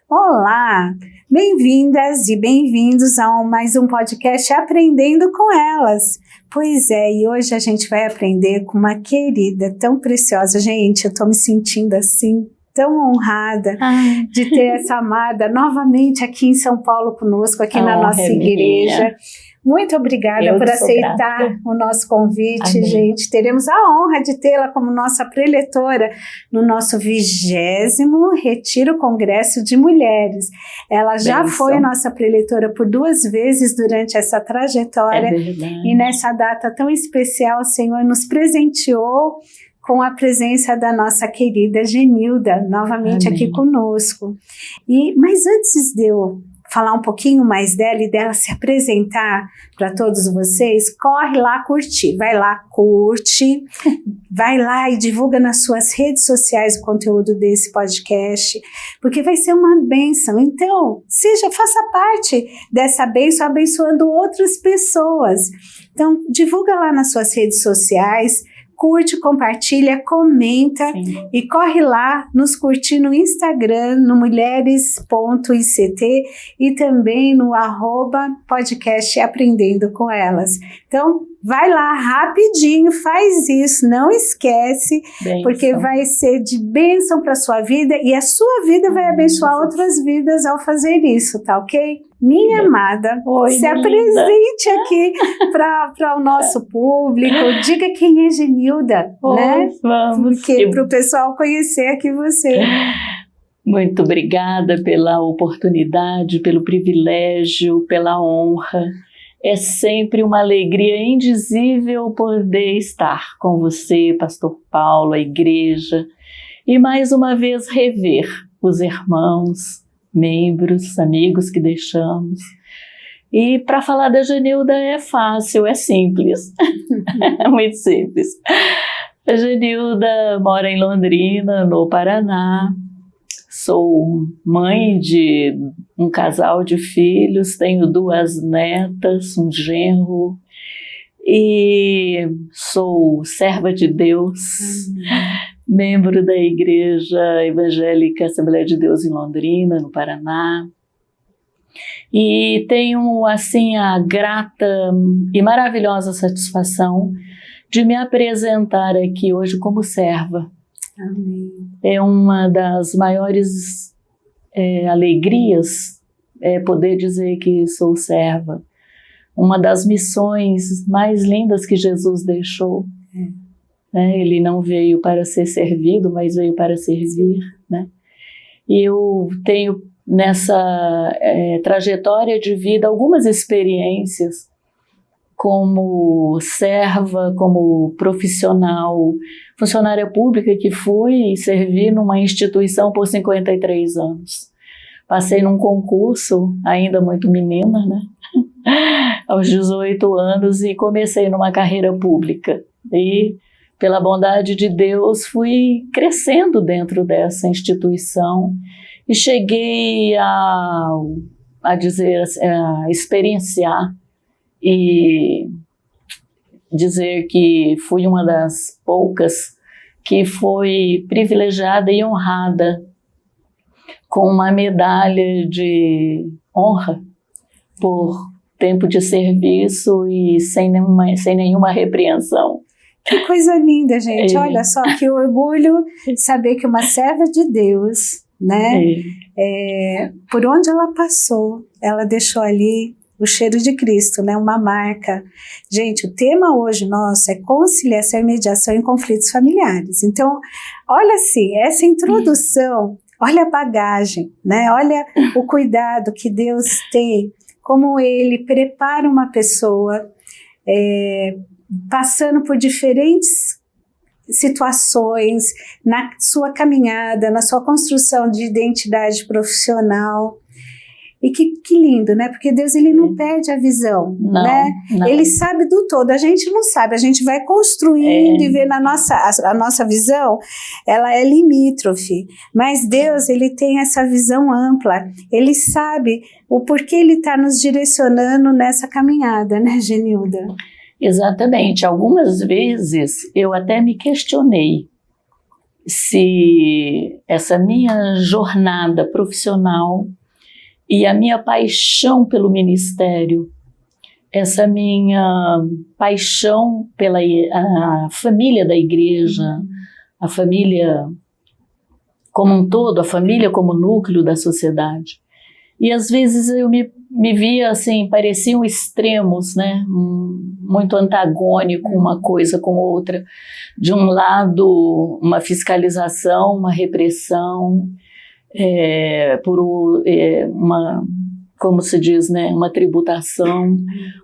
Olá, bem-vindas e bem-vindos a mais um podcast Aprendendo com Elas. Pois é, e hoje a gente vai aprender com uma querida tão preciosa. Gente, eu tô me sentindo assim, tão honrada de ter essa amada novamente aqui em São Paulo conosco, aqui na nossa igreja. Muito obrigada por aceitar o nosso convite, gente. Teremos a honra de tê-la como nossa preletora no nosso 20º Retiro Congresso de Mulheres. Ela já foi nossa preletora por 2 vezes durante essa trajetória. E nessa data tão especial, o Senhor nos presenteou com a presença da nossa querida Genilda, novamente aqui conosco. Mas antes de eu falar um pouquinho mais dela e dela se apresentar para todos vocês, corre lá curtir, vai lá, curte, vai lá e divulga nas suas redes sociais o conteúdo desse podcast, porque vai ser uma bênção. Então, faça parte dessa bênção, abençoando outras pessoas. Então, divulga lá nas suas redes sociais, curte, compartilha, comenta e corre lá nos curtir no Instagram, no mulheres.ict e também no @podcast Aprendendo com Elas. Então, vai lá rapidinho, faz isso, não esquece, porque vai ser de bênção para a sua vida e a sua vida vai abençoar outras vidas ao fazer isso, tá ok? Minha amada, se apresente aqui para o nosso público, diga quem é Genilda, né? Vamos. Para o pessoal conhecer aqui você. Muito obrigada pela oportunidade, pelo privilégio, pela honra. É sempre uma alegria indizível poder estar com você, Pastor Paulo, a igreja, e mais uma vez rever os irmãos, membros, amigos que deixamos. E para falar da Genilda é fácil, é simples, é muito simples. A Genilda mora em Londrina, no Paraná. Sou mãe de um casal de filhos, tenho 2 netas, um genro, e sou serva de Deus, membro da Igreja Evangélica Assembleia de Deus em Londrina, no Paraná. E tenho, assim, a grata e maravilhosa satisfação de me apresentar aqui hoje como serva. Amém. É uma das maiores alegrias poder dizer que sou serva. Uma das missões mais lindas que Jesus deixou. Ele não veio para ser servido, mas veio para servir. Né? E eu tenho nessa trajetória de vida algumas experiências como serva, como profissional, funcionária pública que fui e servi numa instituição por 53 anos. Passei num concurso, ainda muito menina, né? Aos 18 anos e comecei numa carreira pública. E, pela bondade de Deus, fui crescendo dentro dessa instituição e cheguei a experienciar e dizer que fui uma das poucas que foi privilegiada e honrada com uma medalha de honra por tempo de serviço e sem nenhuma repreensão. Que coisa linda, gente. Olha só que orgulho saber que uma serva de Deus, né? Por onde ela passou, ela deixou ali o cheiro de Cristo, né? Uma marca. Gente, o tema hoje nosso é conciliação e mediação em conflitos familiares. Então, olha assim, essa introdução, olha a bagagem, né? Olha o cuidado que Deus tem, como Ele prepara uma pessoa passando por diferentes situações na sua caminhada, na sua construção de identidade profissional. E que lindo, né? Porque Deus, Ele não perde a visão, né? Não. Ele sabe do todo, a gente não sabe, a gente vai construindo e vê a nossa visão, ela é limítrofe, mas Deus, Ele tem essa visão ampla, Ele sabe o porquê Ele está nos direcionando nessa caminhada, né, Genilda? Exatamente, algumas vezes eu até me questionei se essa minha jornada profissional e a minha paixão pelo ministério, essa minha paixão pela a família da igreja, a família como um todo, a família como núcleo da sociedade. E às vezes eu me via assim, pareciam extremos, né? Muito antagônico uma coisa com outra. De um lado, uma fiscalização, uma repressão, como se diz, né? Uma tributação.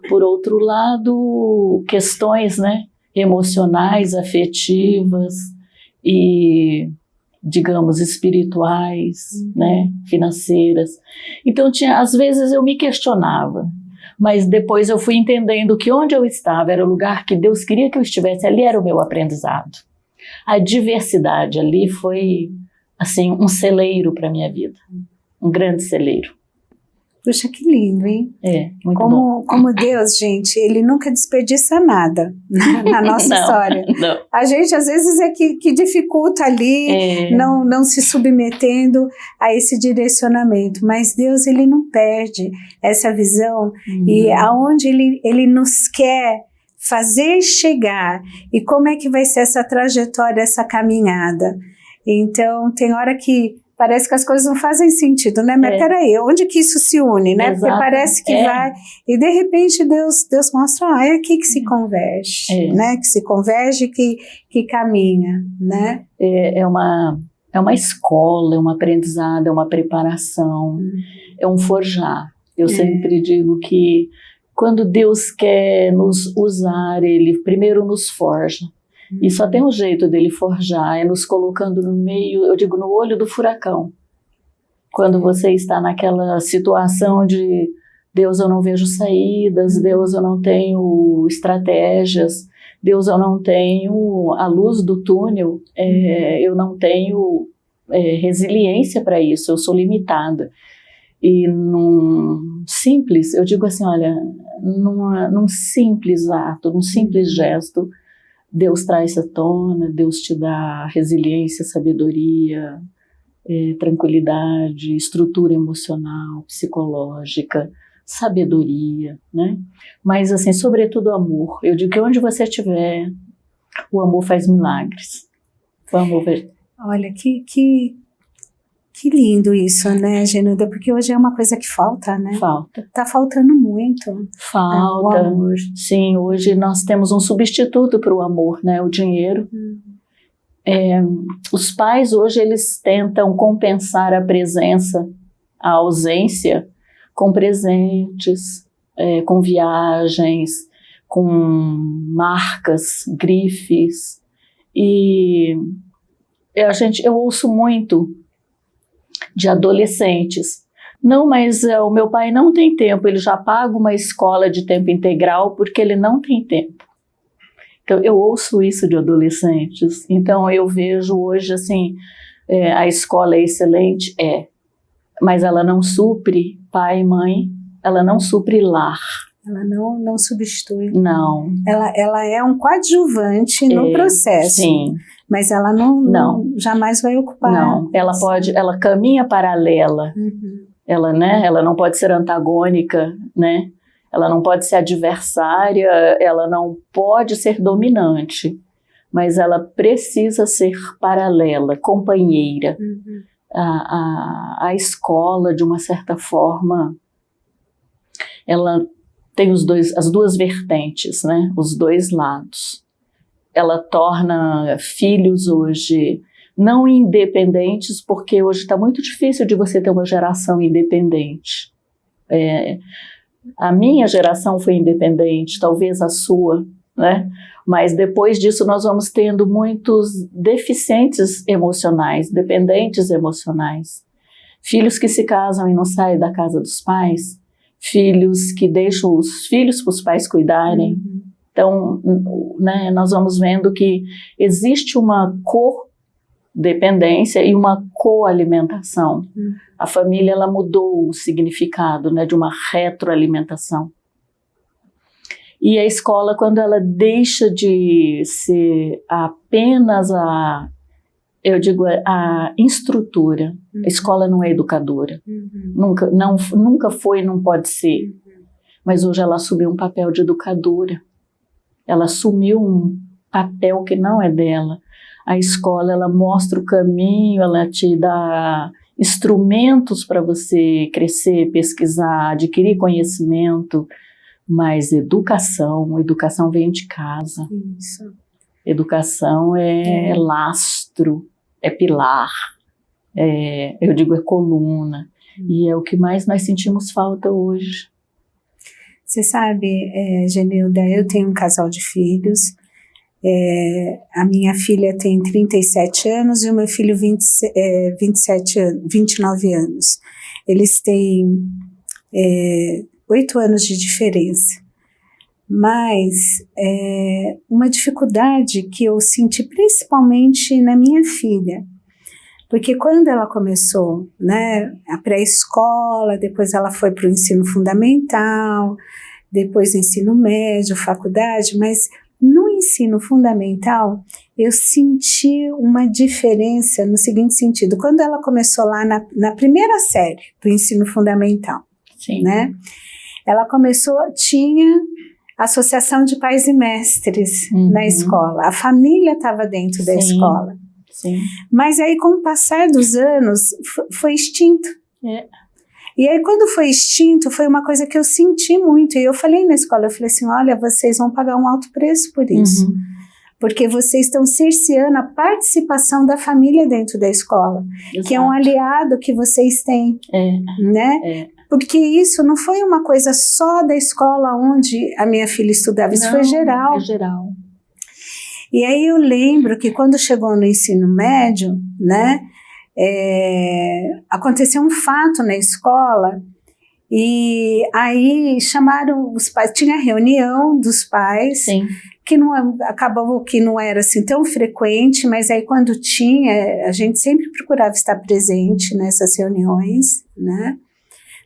Por outro lado, questões, né? Emocionais, afetivas e, digamos, espirituais, né, financeiras. Então, às vezes eu me questionava, mas depois eu fui entendendo que onde eu estava era o lugar que Deus queria que eu estivesse, ali era o meu aprendizado. A diversidade ali foi, assim, um celeiro para a minha vida, um grande celeiro. Puxa, que lindo, hein? Muito bom. Como Deus, gente, Ele nunca desperdiça nada na nossa história. Não. A gente, às vezes, é que dificulta ali, não se submetendo a esse direcionamento. Mas Deus, Ele não perde essa visão. E aonde Ele nos quer fazer chegar. E como é que vai ser essa trajetória, essa caminhada? Então, tem hora que parece que as coisas não fazem sentido, né? Mas peraí, onde que isso se une, né? Exato. Porque parece que vai... E de repente Deus mostra, é aqui que se converge, né? Que se converge, que caminha, né? É uma escola, é um aprendizado, é uma preparação, é um forjar. Eu sempre digo que quando Deus quer nos usar, Ele primeiro nos forja. E só tem um jeito dele forjar, é nos colocando no meio, eu digo, no olho do furacão. Quando você está naquela situação de Deus, eu não vejo saídas, Deus, eu não tenho estratégias, Deus, eu não tenho a luz do túnel, eu não tenho resiliência para isso, eu sou limitada. E num simples, eu digo assim, olha, num simples ato, num simples gesto, Deus traz à tona, Deus te dá resiliência, sabedoria, tranquilidade, estrutura emocional, psicológica, sabedoria, né? Mas, assim, sobretudo amor. Eu digo que onde você estiver, o amor faz milagres. O amor faz... Olha, que lindo isso, né, Genuda? Porque hoje é uma coisa que falta, né? Falta. Tá faltando muito. Falta. O amor. Sim, hoje nós temos um substituto para o amor, né? O dinheiro. Os pais hoje, eles tentam compensar a presença, a ausência, com presentes, com viagens, com marcas, grifes. E eu ouço muito de adolescentes. Não, mas o meu pai não tem tempo, ele já paga uma escola de tempo integral porque ele não tem tempo. Então, eu ouço isso de adolescentes. Então, eu vejo hoje, assim, a escola é excelente, mas ela não supre pai e mãe, ela não supre lar. Ela não substitui. Não. Ela é um coadjuvante no processo. Sim. Mas ela não jamais vai ocupar. Não, ela caminha paralela. Ela não pode ser antagônica, né? Ela não pode ser adversária, ela não pode ser dominante, mas ela precisa ser paralela, companheira. A escola, de uma certa forma, ela tem as duas vertentes, né? Os dois lados. Ela torna filhos hoje não independentes, porque hoje está muito difícil de você ter uma geração independente. A minha geração foi independente, talvez a sua, né? Mas depois disso nós vamos tendo muitos deficientes emocionais, dependentes emocionais. Filhos que se casam e não saem da casa dos pais, filhos que deixam os filhos para os pais cuidarem. Então, né, nós vamos vendo que existe uma codependência e uma coalimentação. A família, ela mudou o significado, né, de uma retroalimentação. E a escola, quando ela deixa de ser apenas Eu digo a instrutora. A escola não é educadora. Nunca foi e não pode ser. Mas hoje ela assumiu um papel de educadora. Ela assumiu um papel que não é dela. A escola, ela mostra o caminho, ela te dá instrumentos para você crescer, pesquisar, adquirir conhecimento, mas educação vem de casa. Isso. Educação é lastro, é pilar, eu digo é coluna, e é o que mais nós sentimos falta hoje. Você sabe, Genilda, eu tenho um casal de filhos, a minha filha tem 37 anos e o meu filho 29 anos. Eles têm 8 anos de diferença. Mas uma dificuldade que eu senti principalmente na minha filha, porque quando ela começou, né, a pré-escola, depois ela foi para o ensino fundamental, depois ensino médio, faculdade, mas no ensino fundamental eu senti uma diferença no seguinte sentido: quando ela começou lá na primeira série do ensino fundamental, Sim. né, ela começou, tinha associação de pais e mestres na escola, a família estava dentro da escola. Sim. Mas aí, com o passar dos anos, foi extinto. E aí, quando foi extinto, foi uma coisa que eu senti muito. E eu falei na escola, eu falei assim, olha, vocês vão pagar um alto preço por isso. Porque vocês estão cerceando a participação da família dentro da escola. Exato. Que é um aliado que vocês têm, né? Porque isso não foi uma coisa só da escola onde a minha filha estudava, isso foi geral. É geral. E aí eu lembro que quando chegou no ensino médio, né, aconteceu um fato na escola, e aí chamaram os pais, tinha reunião dos pais, Sim. que acabou que não era assim tão frequente, mas aí quando tinha, a gente sempre procurava estar presente nessas reuniões, né?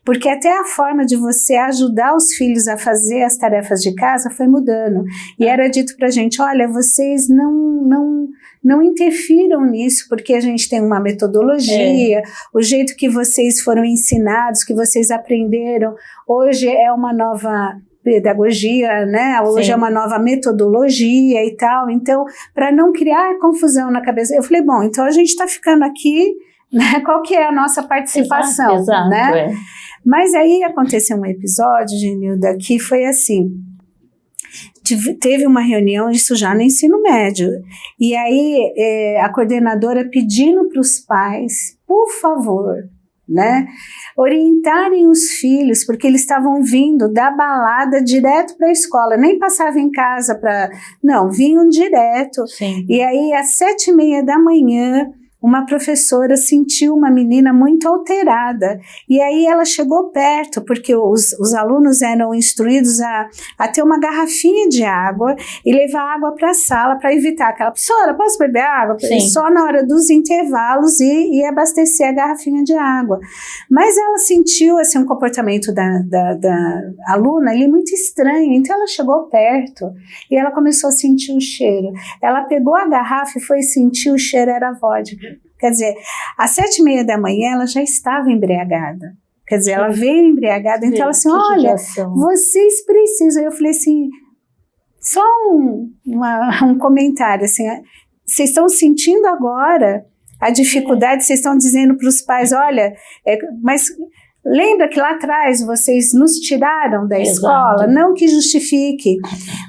Porque até a forma de você ajudar os filhos a fazer as tarefas de casa foi mudando. E era dito pra gente, olha, vocês não interfiram nisso, porque a gente tem uma metodologia, o jeito que vocês foram ensinados, que vocês aprenderam, hoje é uma nova pedagogia, né? Hoje é uma nova metodologia e tal. Então, para não criar confusão na cabeça, eu falei, bom, então a gente está ficando aqui, né? Qual que é a nossa participação, exato, né? Mas aí aconteceu um episódio, Genilda, que foi assim, teve uma reunião, isso já no ensino médio, e aí a coordenadora pedindo para os pais, por favor, né, orientarem os filhos, porque eles estavam vindo da balada direto para a escola, nem passavam em casa não, vinham direto. Sim. E aí às 7h30 da manhã, uma professora sentiu uma menina muito alterada, e aí ela chegou perto, porque os alunos eram instruídos a ter uma garrafinha de água e levar água para a sala para evitar aquela, professora, posso beber água? Sim. Só na hora dos intervalos e abastecer a garrafinha de água. Mas ela sentiu assim, um comportamento da aluna ali muito estranho, então ela chegou perto e ela começou a sentir o cheiro. Ela pegou a garrafa e foi sentir o cheiro, era vodka. Quer dizer, às 7h30 da manhã ela já estava embriagada. Quer dizer, ela veio embriagada, então ela assim, olha, vocês precisam. Eu falei assim, só um comentário, assim, vocês estão sentindo agora a dificuldade, vocês estão dizendo para os pais, olha, mas lembra que lá atrás vocês nos tiraram da escola? Não que justifique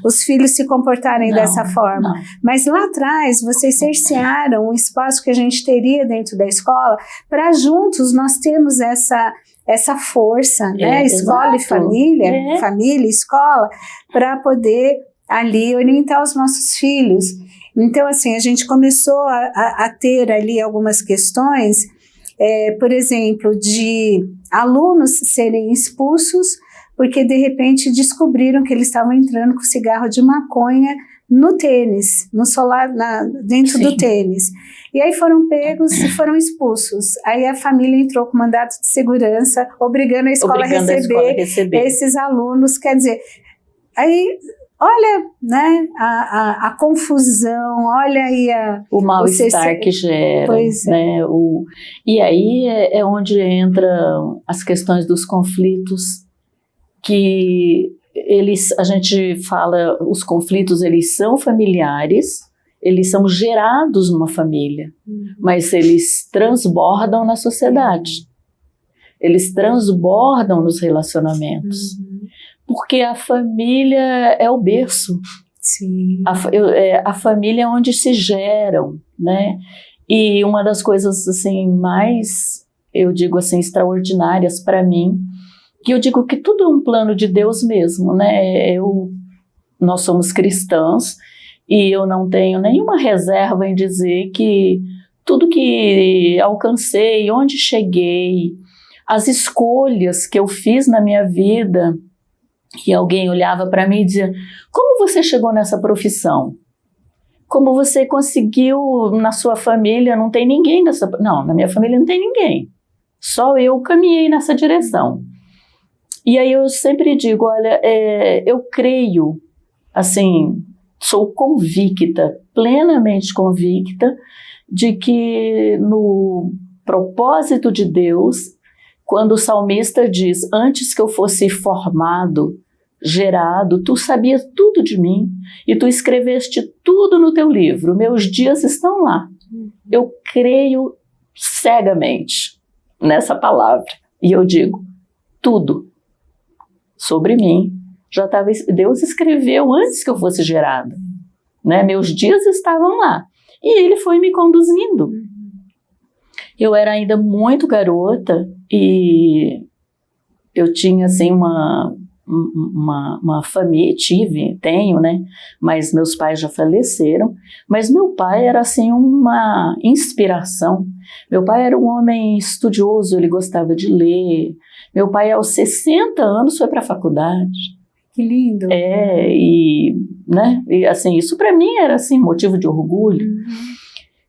os filhos se comportarem dessa forma, mas lá atrás vocês cercearam o espaço que a gente teria dentro da escola para juntos nós termos essa força, né? Escola e família, família e escola, para poder ali orientar os nossos filhos. Então, assim, a gente começou a ter ali algumas questões, por exemplo, de alunos serem expulsos porque de repente descobriram que eles estavam entrando com cigarro de maconha no tênis, no solar, dentro do tênis. E aí foram pegos e foram expulsos. Aí a família entrou com mandato de segurança, obrigando a escola a receber esses alunos. Quer dizer, aí olha, né, a confusão, olha aí o mal-estar que gera, né? E aí é onde entram as questões dos conflitos, que a gente fala, os conflitos, eles são familiares, eles são gerados numa família, mas eles transbordam na sociedade, eles transbordam nos relacionamentos. Porque a família é o berço. Sim. A família é onde se geram, né? E uma das coisas assim mais, eu digo assim, extraordinárias para mim, que eu digo que tudo é um plano de Deus mesmo, né? Nós somos cristãos e eu não tenho nenhuma reserva em dizer que tudo que alcancei, onde cheguei, as escolhas que eu fiz na minha vida, que alguém olhava para mim e dizia: como você chegou nessa profissão? Como você conseguiu na sua família? Não tem ninguém dessa... Não, na minha família não tem ninguém. Só eu caminhei nessa direção. E aí eu sempre digo, olha, eu creio, assim, sou convicta, plenamente convicta, de que no propósito de Deus, quando o salmista diz: antes que eu fosse formado, gerado, tu sabias tudo de mim e tu escreveste tudo no teu livro, meus dias estão lá. Eu creio cegamente nessa palavra e eu digo, tudo sobre mim já estava, Deus escreveu antes que eu fosse gerada, né? Meus dias estavam lá e Ele foi me conduzindo. Eu era ainda muito garota e eu tinha assim uma família, tenho, né? Mas meus pais já faleceram. Mas meu pai era assim uma inspiração. Meu pai era um homem estudioso, ele gostava de ler. Meu pai aos 60 anos foi para a faculdade. Que lindo. Né? E assim, isso para mim era assim motivo de orgulho.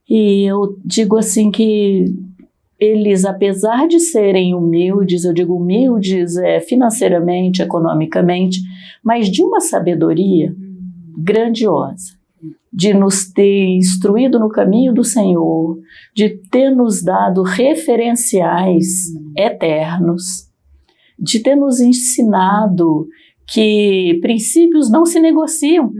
E eu digo assim que eles, apesar de serem humildes, eu digo humildes financeiramente, economicamente, mas de uma sabedoria grandiosa, de nos ter instruído no caminho do Senhor, de ter nos dado referenciais eternos, de ter nos ensinado que princípios não se negociam.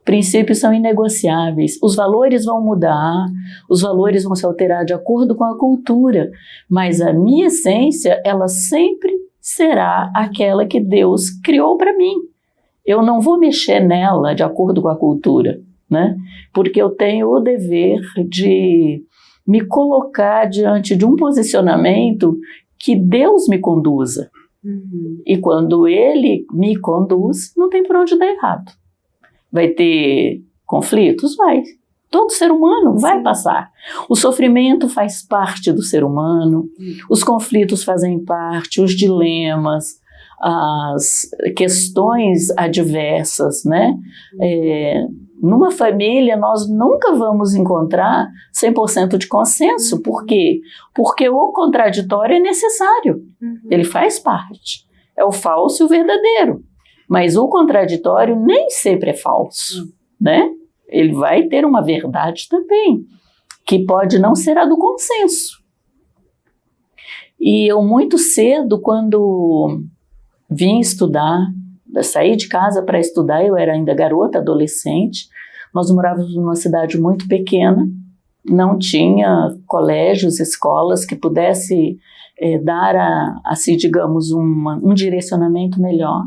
Princípios são inegociáveis, os valores vão mudar, os valores vão se alterar de acordo com a cultura, mas a minha essência, ela sempre será aquela que Deus criou para mim. Eu não vou mexer nela de acordo com a cultura, né? Porque eu tenho o dever de me colocar diante de um posicionamento que Deus me conduza. E quando Ele me conduz, não tem por onde dar errado. Vai ter conflitos? Vai. Todo ser humano vai passar. O sofrimento faz parte do ser humano, os conflitos fazem parte, os dilemas, as questões adversas, né? Numa família, nós nunca vamos encontrar 100% de consenso. Por quê? Porque o contraditório é necessário. Ele faz parte. É o falso e o verdadeiro. Mas o contraditório nem sempre é falso, né? Ele vai ter uma verdade também, que pode não ser a do consenso. E eu muito cedo, quando vim estudar, saí de casa para estudar, eu era ainda garota, adolescente, nós morávamos numa cidade muito pequena, não tinha colégios, escolas que pudesse dar, assim, digamos, um direcionamento melhor.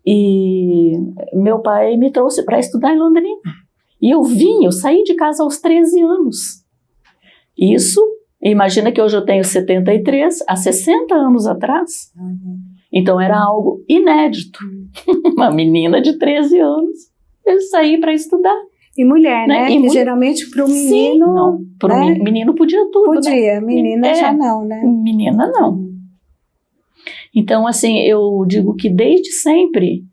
E meu pai me trouxe para estudar em Londrina. E eu saí de casa aos 13 anos. Isso, imagina que hoje eu tenho 73, há 60 anos atrás. Então era algo inédito. Uma menina de 13 anos, eu saí para estudar. E mulher, né? Que geralmente para o menino... Sim, não, para o menino podia tudo. Podia, né? Menina já não, né? Menina não. Então, assim, eu digo que desde sempre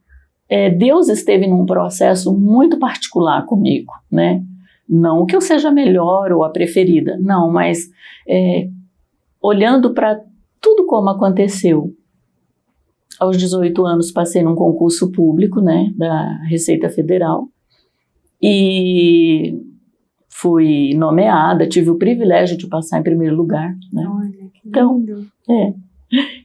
Deus esteve num processo muito particular comigo, né? Não que eu seja a melhor ou a preferida, não, mas olhando para tudo como aconteceu, Aos 18 anos passei num concurso público, né, da Receita Federal, e fui nomeada, tive o privilégio de passar em primeiro lugar, né? Olha, que lindo.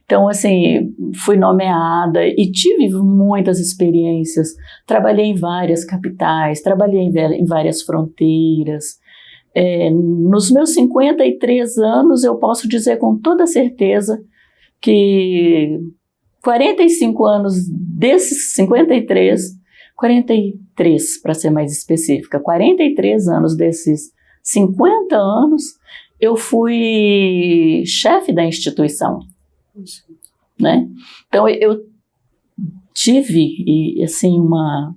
Então, assim, fui nomeada e tive muitas experiências. Trabalhei em várias capitais, trabalhei em várias fronteiras. Nos meus 53 anos, eu posso dizer com toda certeza que 45 anos desses 53, 43 para ser mais específica, 43 anos desses 50 anos, eu fui chefe da instituição, né? Então eu tive assim uma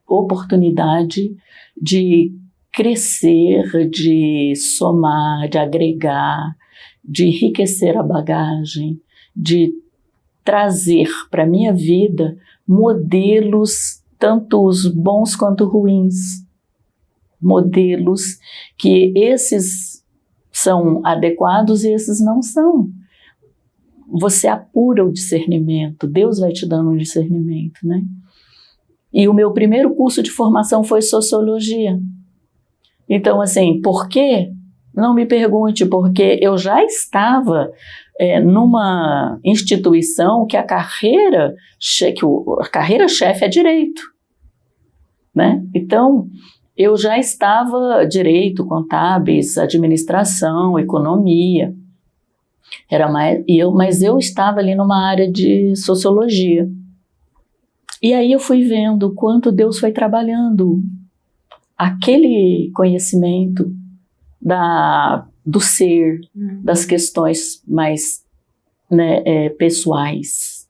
oportunidade de crescer, de somar, de agregar, de enriquecer a bagagem, de trazer para a minha vida modelos, tanto os bons quanto ruins, modelos que esses são adequados e esses não são. Você apura o discernimento, Deus vai te dando um discernimento, né? E o meu primeiro curso de formação foi Sociologia. Então, assim, por quê? Não me pergunte, porque eu já estava numa instituição que a carreira-chefe é direito, né? Então, eu já estava direito, contábeis, administração, economia, mas eu estava ali numa área de sociologia. E aí eu fui vendo o quanto Deus foi trabalhando aquele conhecimento do ser, das questões mais, né, pessoais,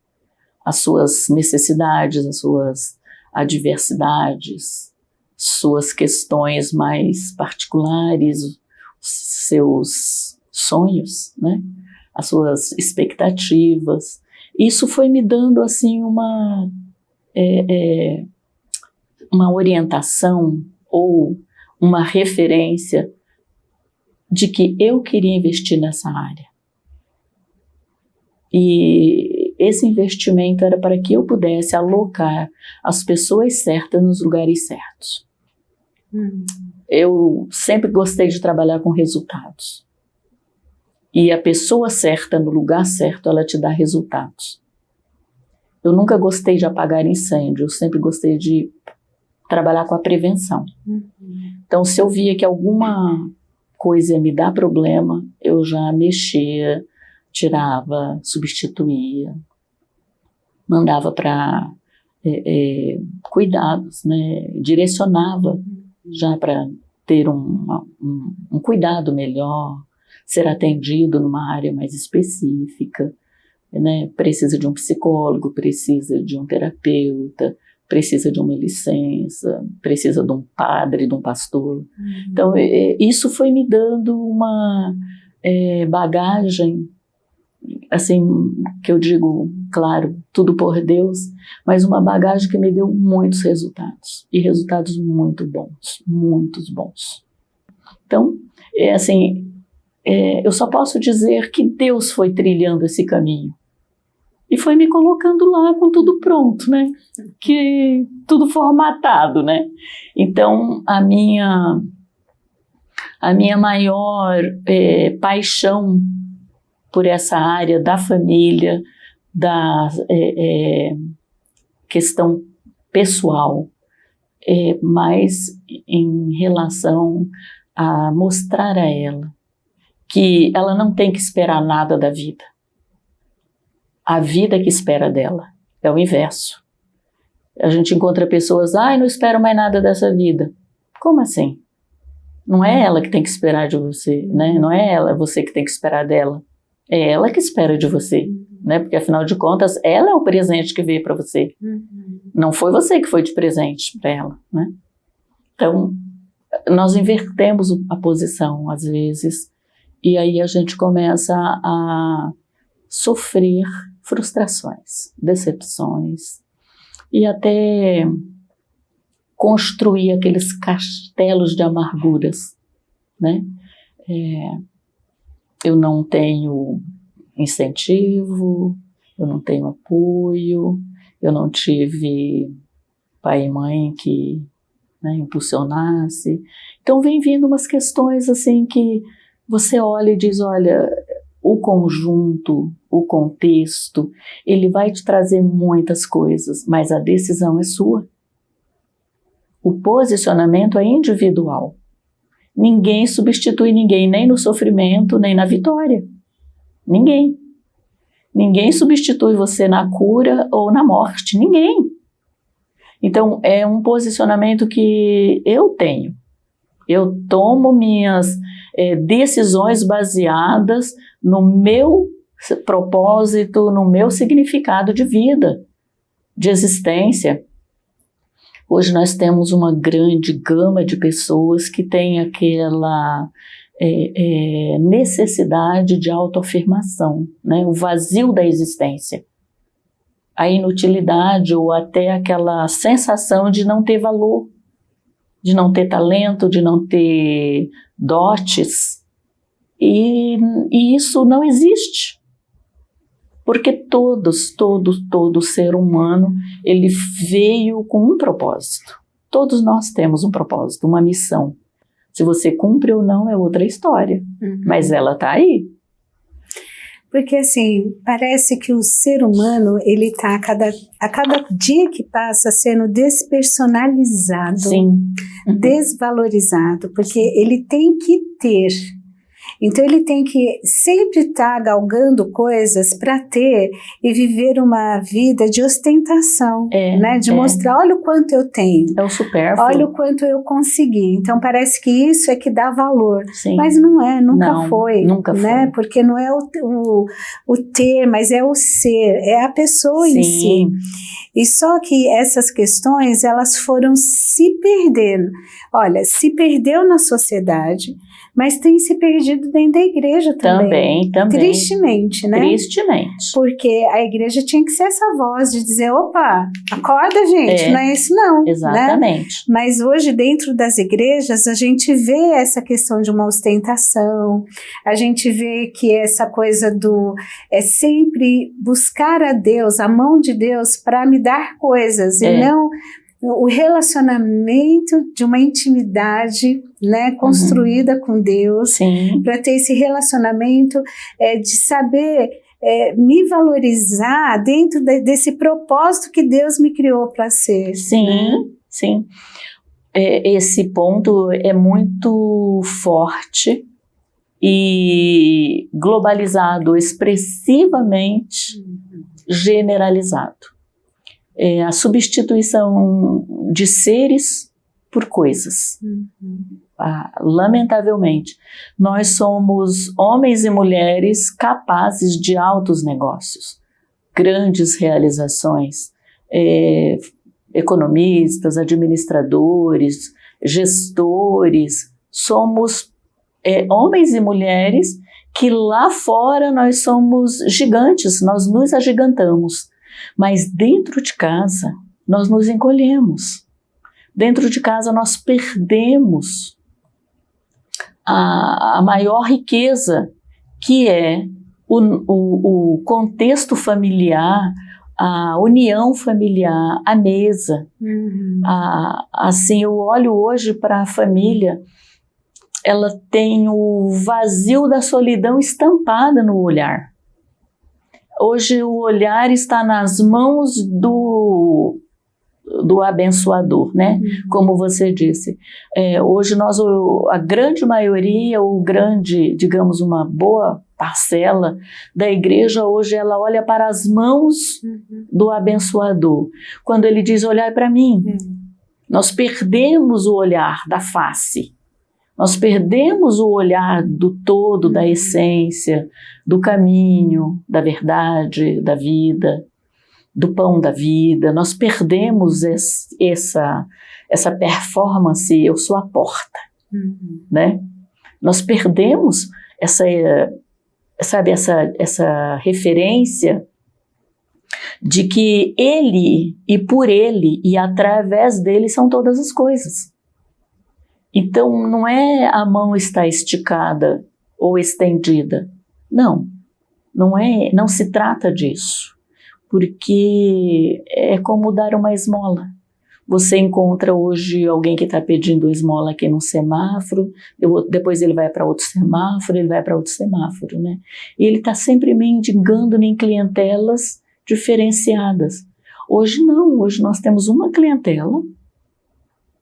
as suas necessidades, as suas adversidades, suas questões mais particulares, seus sonhos, né, as suas expectativas. Isso foi me dando assim uma orientação ou uma referência de que eu queria investir nessa área. E esse investimento era para que eu pudesse alocar as pessoas certas nos lugares certos. Eu sempre gostei de trabalhar com resultados. E a pessoa certa no lugar certo, ela te dá resultados. Eu nunca gostei de apagar incêndio, eu sempre gostei de trabalhar com a prevenção. Então, se eu via que alguma coisa ia me dar problema, eu já mexia, tirava, substituía, mandava para cuidados, né? Direcionava já para ter um cuidado melhor, ser atendido numa área mais específica, né? Precisa de um psicólogo, precisa de um terapeuta, precisa de uma licença, precisa de um padre, de um pastor. Então, isso foi me dando uma bagagem, assim, que eu digo, claro, tudo por Deus, mas uma bagagem que me deu muitos resultados, e resultados muito bons, muitos bons. Então, eu só posso dizer que Deus foi trilhando esse caminho. E foi me colocando lá com tudo pronto, né? Que tudo formatado, né? Então, a minha maior paixão por essa área da família, da questão pessoal, mas em relação a mostrar a ela que ela não tem que esperar nada da vida. A vida que espera dela é o inverso. A gente encontra pessoas, não espero mais nada dessa vida. Como assim? Não é ela que tem que esperar de você, né? Não é você que tem que esperar dela. É ela que espera de você, né? Porque afinal de contas, ela é o presente que veio para você. Não foi você que foi de presente para ela, né? Então, nós invertemos a posição às vezes e aí a gente começa a sofrer frustrações, decepções e até construir aqueles castelos de amarguras, né? Eu não tenho incentivo, eu não tenho apoio, eu não tive pai e mãe que, né, impulsionasse. Então vem vindo umas questões assim que você olha e diz, olha, o conjunto, o contexto, ele vai te trazer muitas coisas, mas a decisão é sua. O posicionamento é individual. Ninguém substitui ninguém, nem no sofrimento, nem na vitória. Ninguém. Ninguém substitui você na cura ou na morte. Ninguém. Então, é um posicionamento que eu tenho. Eu tomo minhas decisões baseadas no meu propósito, no meu significado de vida, de existência. Hoje nós temos uma grande gama de pessoas que têm aquela necessidade de autoafirmação, né? O vazio da existência, a inutilidade ou até aquela sensação de não ter valor, de não ter talento, de não ter dotes, e isso não existe. Porque todo ser humano, ele veio com um propósito. Todos nós temos um propósito, uma missão. Se você cumpre ou não é outra história, mas ela está aí. Porque assim, parece que o ser humano, ele está a cada dia que passa sendo despersonalizado, Sim. Desvalorizado, porque ele tem que ter. Então ele tem que sempre estar galgando coisas para ter e viver uma vida de ostentação, né? De mostrar, olha o quanto eu tenho. É o supérfluo. Olha o quanto eu consegui. Então parece que isso é que dá valor. Sim. Mas não é, nunca foi. Nunca né? foi. Porque não é o ter, mas é o ser, é a pessoa Sim. em si. E só que essas questões, elas foram se perdendo. Olha, se perdeu na sociedade, mas tem se perdido dentro da igreja também. Também. Tristemente, né? Tristemente. Porque a igreja tinha que ser essa voz de dizer, opa, acorda gente, não é isso não. Exatamente. Né? Mas hoje dentro das igrejas a gente vê essa questão de uma ostentação, a gente vê que essa coisa do sempre buscar a Deus, a mão de Deus para me dar coisas e não o relacionamento de uma intimidade, né, construída com Deus, para ter esse relacionamento de saber me valorizar dentro desse propósito que Deus me criou para ser. Sim, né? Sim. Esse ponto é muito forte e globalizado, expressivamente generalizado. A substituição de seres por coisas. Lamentavelmente, nós somos homens e mulheres capazes de altos negócios, grandes realizações, economistas, administradores, gestores. Somos homens e mulheres que lá fora nós somos gigantes, nós nos agigantamos. Mas dentro de casa, nós nos encolhemos. Dentro de casa, nós perdemos a maior riqueza, que é o contexto familiar, a união familiar, a mesa. Assim, eu olho hoje para a família, ela tem o vazio da solidão estampada no olhar. Hoje o olhar está nas mãos do abençoador, né? Como você disse. Hoje a grande maioria, digamos, uma boa parcela da igreja, hoje ela olha para as mãos do abençoador. Quando ele diz, olhai para mim, nós perdemos o olhar da face. Nós perdemos o olhar do todo, da essência, do caminho, da verdade, da vida, do pão da vida. Nós perdemos essa performance, eu sou a porta, né? Nós perdemos essa referência de que ele e por ele e através dele são todas as coisas. Então, não é a mão está esticada ou estendida. Não se trata disso. porque é como dar uma esmola. Você encontra hoje alguém que está pedindo esmola aqui num semáforo, depois ele vai para outro semáforo, ele vai para outro semáforo, né? E ele está sempre mendigando em clientelas diferenciadas. Hoje não, hoje nós temos uma clientela,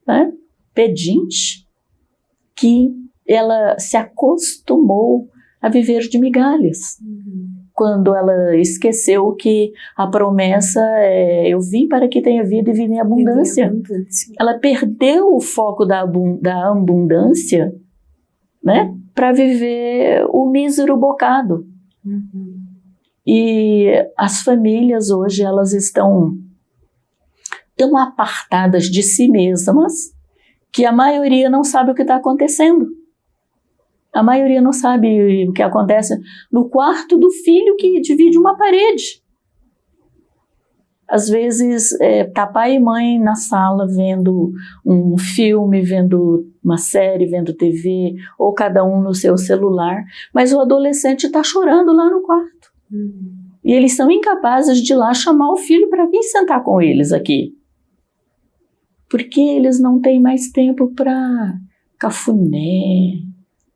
né, pedinte, que ela se acostumou a viver de migalhas. Quando ela esqueceu que a promessa é: eu vim para que tenha vida e vida em abundância. Ela perdeu o foco da abundância, né, para viver o mísero bocado. E as famílias hoje, elas estão tão apartadas de si mesmas que a maioria não sabe o que está acontecendo. A maioria não sabe o que acontece no quarto do filho que divide uma parede. Às vezes, tá pai e mãe na sala vendo um filme, vendo uma série, vendo TV, ou cada um no seu celular, mas o adolescente está chorando lá no quarto. E eles são incapazes de ir lá chamar o filho para vir sentar com eles aqui. Porque eles não têm mais tempo para cafuné,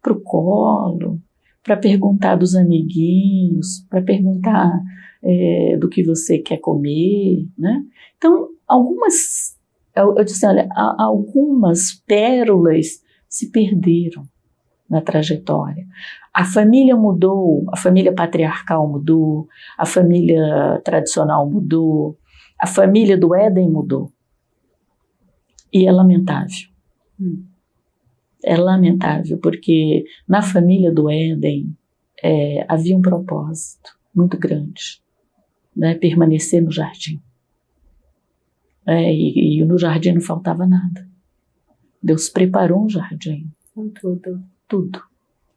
para o colo, para perguntar dos amiguinhos, para perguntar do que você quer comer, né? Então, eu disse, olha, algumas pérolas se perderam na trajetória. A família mudou, a família patriarcal mudou, a família tradicional mudou, a família do Éden mudou. E é lamentável. É lamentável, porque na família do Éden havia um propósito muito grande, né? Permanecer no jardim. E no jardim não faltava nada. Deus preparou um jardim. Com tudo. Tudo.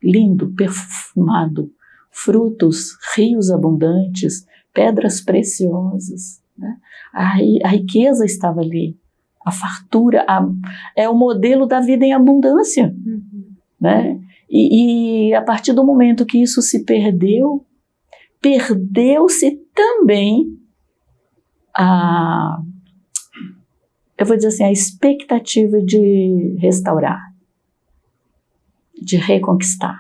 Lindo, perfumado, frutos, rios abundantes, pedras preciosas, né? A riqueza estava ali. A fartura, é o modelo da vida em abundância, né? E a partir do momento que isso se perdeu, perdeu-se também eu vou dizer assim, a expectativa de restaurar, de reconquistar,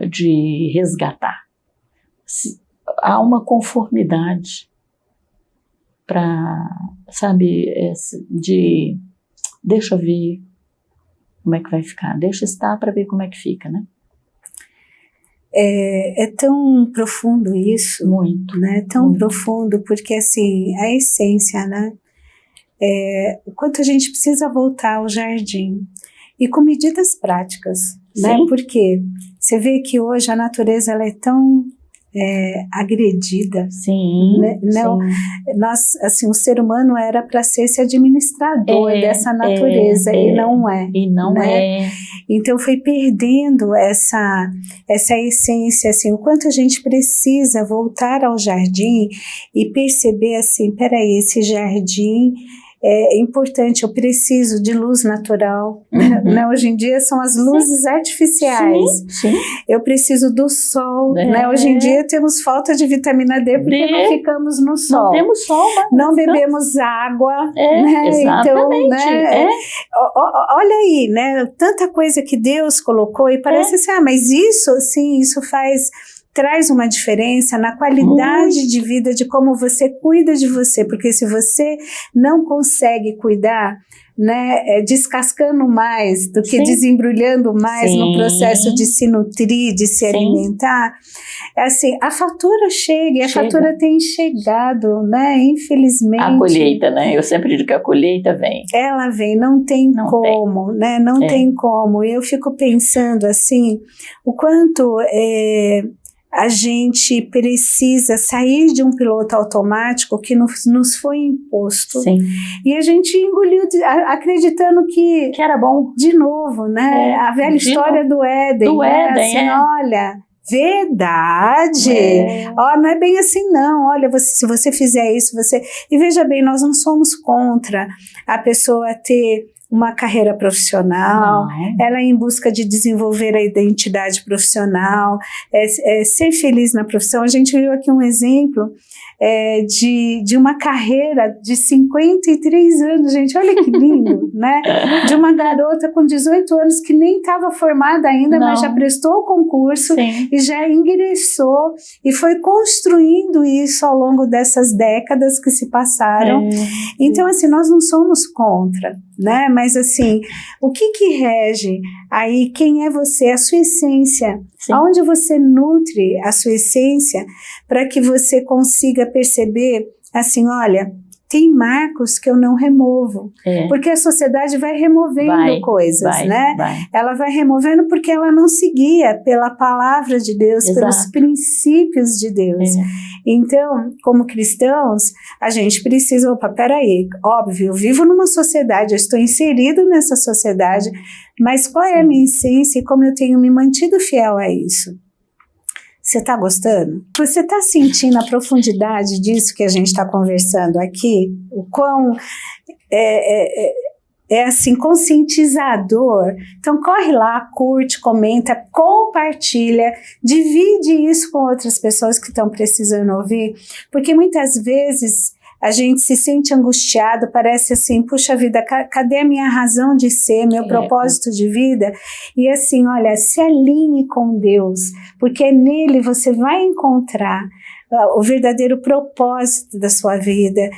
de resgatar. Há uma conformidade para, sabe, deixa eu ver como é que vai ficar, deixa estar para ver como é que fica, né? É tão profundo isso, muito, né? Tão muito profundo, porque assim, a essência, né? O quanto a gente precisa voltar ao jardim e com medidas práticas, né? Porque você vê que hoje a natureza ela é tão agredida. Sim, né? Não, nós, assim, o ser humano era para ser esse administrador dessa natureza e não é. E não né? Então foi perdendo essa essência, assim, o quanto a gente precisa voltar ao jardim e perceber assim, peraí, esse jardim é importante, eu preciso de luz natural, né? Hoje em dia são as luzes artificiais, sim. Eu preciso do sol, né? Hoje em dia temos falta de vitamina D porque não ficamos no sol. Não temos sol, não bebemos água, né? Exatamente. Então, né? Olha aí, né? Tanta coisa que Deus colocou e parece assim, mas isso, sim, isso traz uma diferença na qualidade de vida, de como você cuida de você, porque se você não consegue cuidar, né, descascando mais do que desembrulhando mais no processo de se nutrir, de se alimentar, assim, a fatura chega, e a fatura tem chegado, né, infelizmente. A colheita, né, eu sempre digo que a colheita vem. Ela vem, não tem como, né, não tem como, eu fico pensando assim, o quanto a gente precisa sair de um piloto automático que nos foi imposto. E a gente engoliu, acreditando que era bom. De novo, né? A velha história do Éden. Do né? Éden, assim, olha, verdade. Não é bem assim não. Olha, se você fizer isso, E veja bem, nós não somos contra a pessoa ter uma carreira profissional, Não. ela é em busca de desenvolver a identidade profissional, ser feliz na profissão. A gente viu aqui um exemplo de uma carreira de 53 anos, gente, olha que lindo, né? De uma garota com 18 anos que nem estava formada ainda, Não. mas já prestou o concurso. Sim. E já ingressou e foi construindo isso ao longo dessas décadas que se passaram. Então, assim, nós não somos contra, né? Mas, assim, o que rege aí quem é você, a sua essência? Sim. Aonde você nutre a sua essência para que você consiga perceber, assim, olha, tem marcos que eu não removo, porque a sociedade vai removendo coisas, né? Ela vai removendo porque ela não seguia pela palavra de Deus, Exato. pelos princípios de Deus. Então, como cristãos, a gente precisa, peraí, óbvio, eu vivo numa sociedade, eu estou inserido nessa sociedade, mas qual é a minha essência e como eu tenho me mantido fiel a isso? Você está gostando? Você está sentindo a profundidade disso que a gente está conversando aqui? O quão assim, conscientizador? Então corre lá, curte, comenta, compartilha, divide isso com outras pessoas que estão precisando ouvir, porque muitas vezes a gente se sente angustiado, parece assim, puxa vida, cadê a minha razão de ser, meu propósito de vida? E assim, olha, se alinhe com Deus, porque nele você vai encontrar o verdadeiro propósito da sua vida,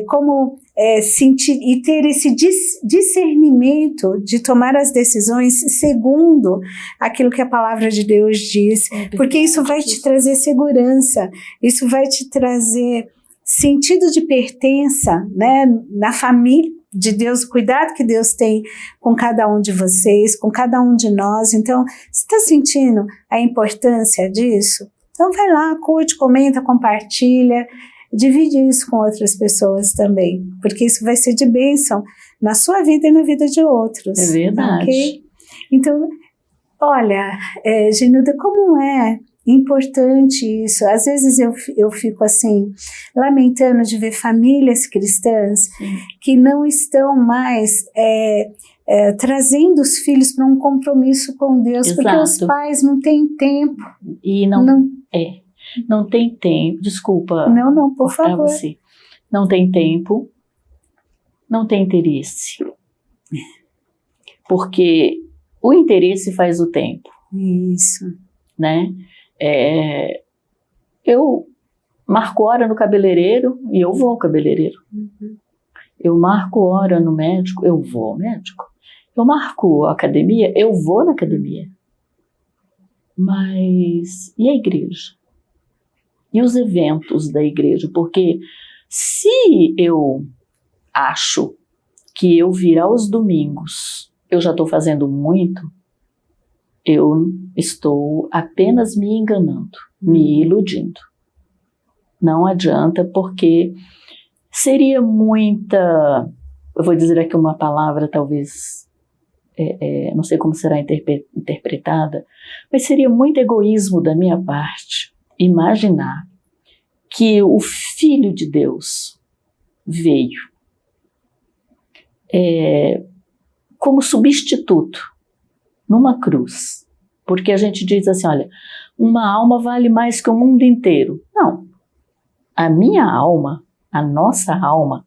como sentir e ter esse discernimento de tomar as decisões segundo aquilo que a palavra de Deus diz, porque isso vai te trazer segurança, isso vai te trazer sentido de pertença, né, na família de Deus, o cuidado que Deus tem com cada um de vocês, com cada um de nós. Então, você está sentindo a importância disso? Então vai lá, curte, comenta, compartilha, divide isso com outras pessoas também, porque isso vai ser de bênção na sua vida e na vida de outros. É verdade. Okay? Então, olha, Genilda, como é importante isso. Às vezes eu fico assim, lamentando de ver famílias cristãs que não estão mais trazendo os filhos para um compromisso com Deus, Exato. Porque os pais não têm tempo. E não tem tempo, desculpa. Não, por favor. Você. Não tem tempo, não tem interesse. Porque o interesse faz o tempo. Isso. Né? Eu marco hora no cabeleireiro e eu vou ao cabeleireiro. Eu marco hora no médico, eu vou ao médico. Eu marco a academia, eu vou na academia. Mas e a igreja? E os eventos da igreja? Porque se eu acho que eu vir aos domingos, eu já estou fazendo muito, eu estou apenas me enganando, me iludindo. Não adianta, porque seria muita, eu vou dizer aqui uma palavra talvez, não sei como será interpretada, mas seria muito egoísmo da minha parte imaginar que o Filho de Deus veio como substituto numa cruz, porque a gente diz assim, olha, uma alma vale mais que o mundo inteiro. Não, a minha alma, a nossa alma,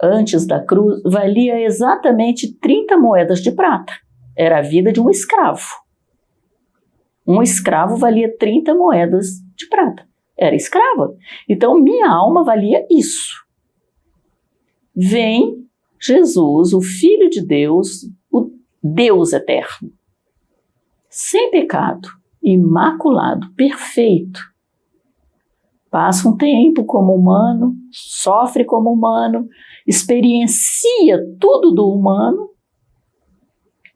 antes da cruz, valia exatamente 30 moedas de prata. Era a vida de um escravo. Um escravo valia 30 moedas de prata. Era escrava. Então, minha alma valia isso. Vem Jesus, o Filho de Deus, o Deus eterno, sem pecado, imaculado, perfeito. Passa um tempo como humano, sofre como humano, experiencia tudo do humano,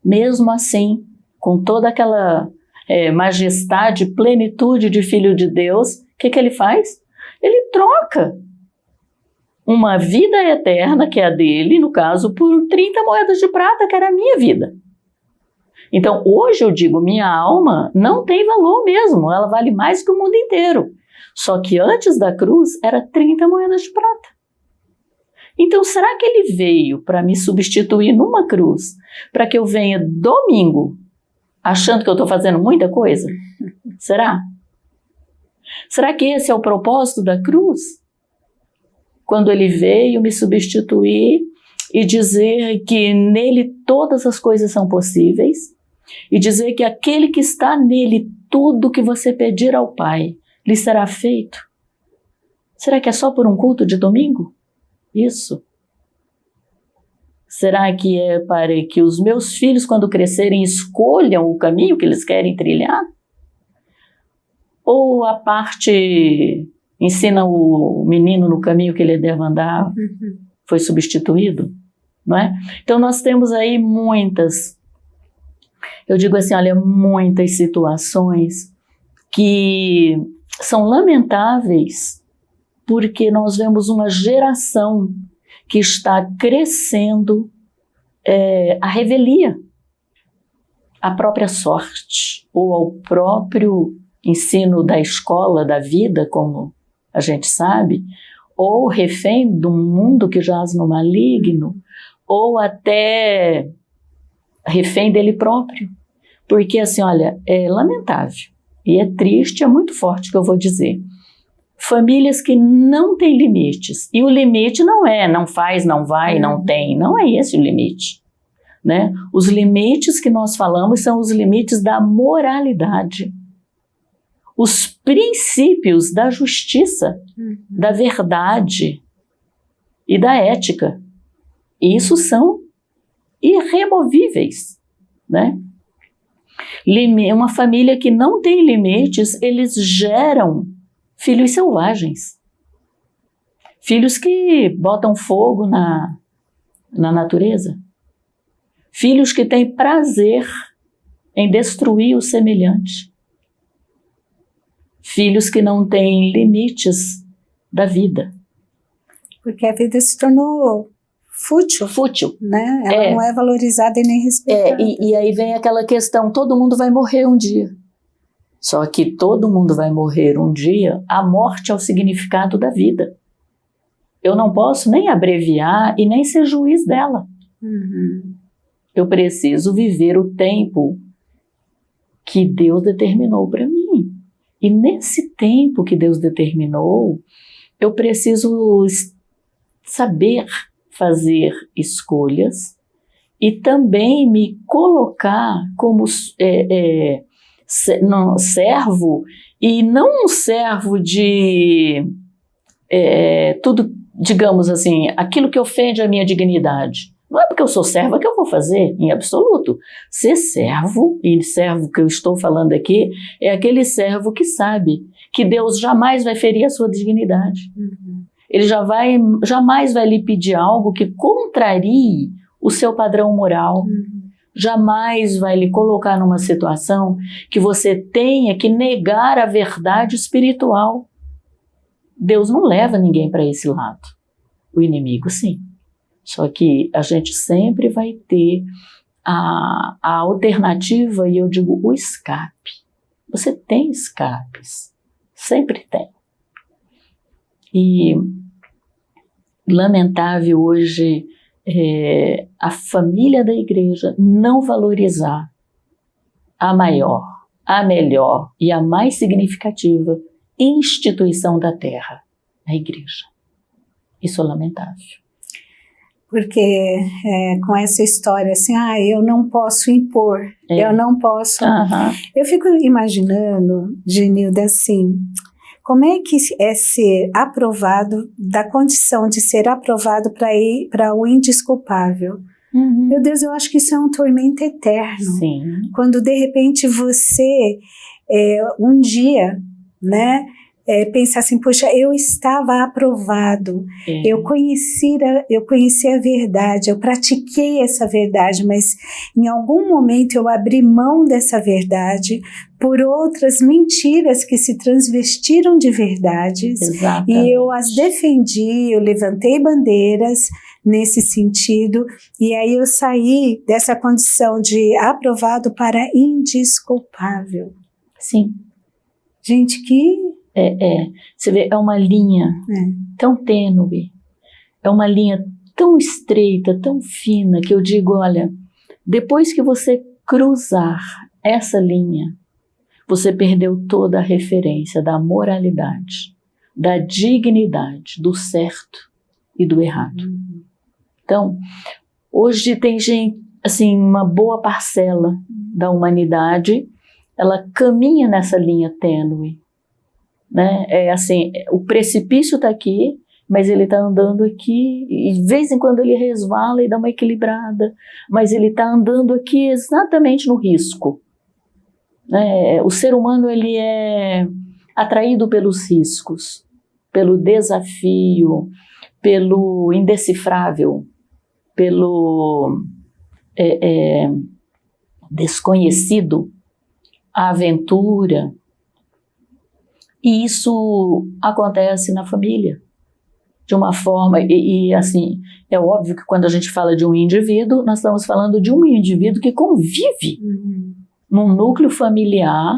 mesmo assim, com toda aquela majestade, plenitude de Filho de Deus, o que ele faz? Ele troca uma vida eterna, que é a dele, no caso, por 30 moedas de prata, que era a minha vida. Então, hoje eu digo, minha alma não tem valor mesmo, ela vale mais que o mundo inteiro. Só que antes da cruz, era 30 moedas de prata. Então, será que ele veio para me substituir numa cruz, para que eu venha domingo, achando que eu estou fazendo muita coisa? Será? Será que esse é o propósito da cruz? Quando ele veio me substituir e dizer que nele todas as coisas são possíveis, e dizer que aquele que está nele, tudo que você pedir ao Pai, lhe será feito. Será que é só por um culto de domingo? Isso. Será que é para que os meus filhos, quando crescerem, escolham o caminho que eles querem trilhar? Ou a parte ensina o menino no caminho que ele deve andar, foi substituído? Não é? Então nós temos aí muitas, eu digo assim, olha, muitas situações que são lamentáveis, porque nós vemos uma geração que está crescendo à revelia, à própria sorte, ou ao próprio ensino da escola, da vida, como a gente sabe, ou refém de um mundo que jaz no maligno, ou até refém dele próprio. Porque assim, olha, é lamentável, e é triste, é muito forte o que eu vou dizer. Famílias que não têm limites, e o limite não é não faz, não vai, não tem, não é esse o limite, né? Os limites que nós falamos são os limites da moralidade, os princípios da justiça, da verdade e da ética. Isso são irremovíveis, né? Uma família que não tem limites, eles geram filhos selvagens, filhos que botam fogo na natureza, filhos que têm prazer em destruir o semelhante, filhos que não têm limites da vida. Porque a vida se tornou fútil, né? Ela não é valorizada e nem respeitada. E aí vem aquela questão, todo mundo vai morrer um dia. Só que todo mundo vai morrer um dia, a morte é o significado da vida. Eu não posso nem abreviar e nem ser juiz dela. Eu preciso viver o tempo que Deus determinou para mim. E nesse tempo que Deus determinou, eu preciso saber fazer escolhas e também me colocar como servo, e não um servo de tudo, digamos assim, aquilo que ofende a minha dignidade. Não é porque eu sou serva que eu vou fazer, em absoluto. Ser servo, e servo que eu estou falando aqui, é aquele servo que sabe que Deus jamais vai ferir a sua dignidade. Ele jamais vai lhe pedir algo que contrarie o seu padrão moral. Jamais vai lhe colocar numa situação que você tenha que negar a verdade espiritual. Deus não leva ninguém para esse lado. O inimigo, sim. Só que a gente sempre vai ter a alternativa, e eu digo o escape. Você tem escapes. Sempre tem. E lamentável hoje a família da igreja não valorizar a maior, a melhor e a mais significativa instituição da terra, a igreja. Isso é lamentável. Porque com essa história assim, eu não posso impor, eu não posso... Eu fico imaginando, Genilda, assim, como é que é ser aprovado, da condição de ser aprovado para ir para o indesculpável? Meu Deus, eu acho que isso é um tormento eterno. Sim. Quando de repente você, um dia, né, pensar assim, poxa, eu estava aprovado, eu conheci a verdade, eu pratiquei essa verdade, mas em algum momento eu abri mão dessa verdade por outras mentiras que se transvestiram de verdades. Exatamente. E eu as defendi, eu levantei bandeiras nesse sentido, e aí eu saí dessa condição de aprovado para indesculpável. Sim. Gente, que... Você vê, é uma linha tão tênue é uma linha tão estreita, tão fina, que eu digo, olha, depois que você cruzar essa linha, você perdeu toda a referência da moralidade, da dignidade, do certo e do errado. Então, hoje tem gente, assim, uma boa parcela da humanidade, ela caminha nessa linha tênue, né? É assim, o precipício está aqui, mas ele está andando aqui, e de vez em quando ele resvala e dá uma equilibrada, mas ele está andando aqui exatamente no risco. O ser humano, ele é atraído pelos riscos, pelo desafio, pelo indecifrável, pelo desconhecido, a aventura. E isso acontece na família, de uma forma, e assim, é óbvio que quando a gente fala de um indivíduo, nós estamos falando de um indivíduo que convive num núcleo familiar,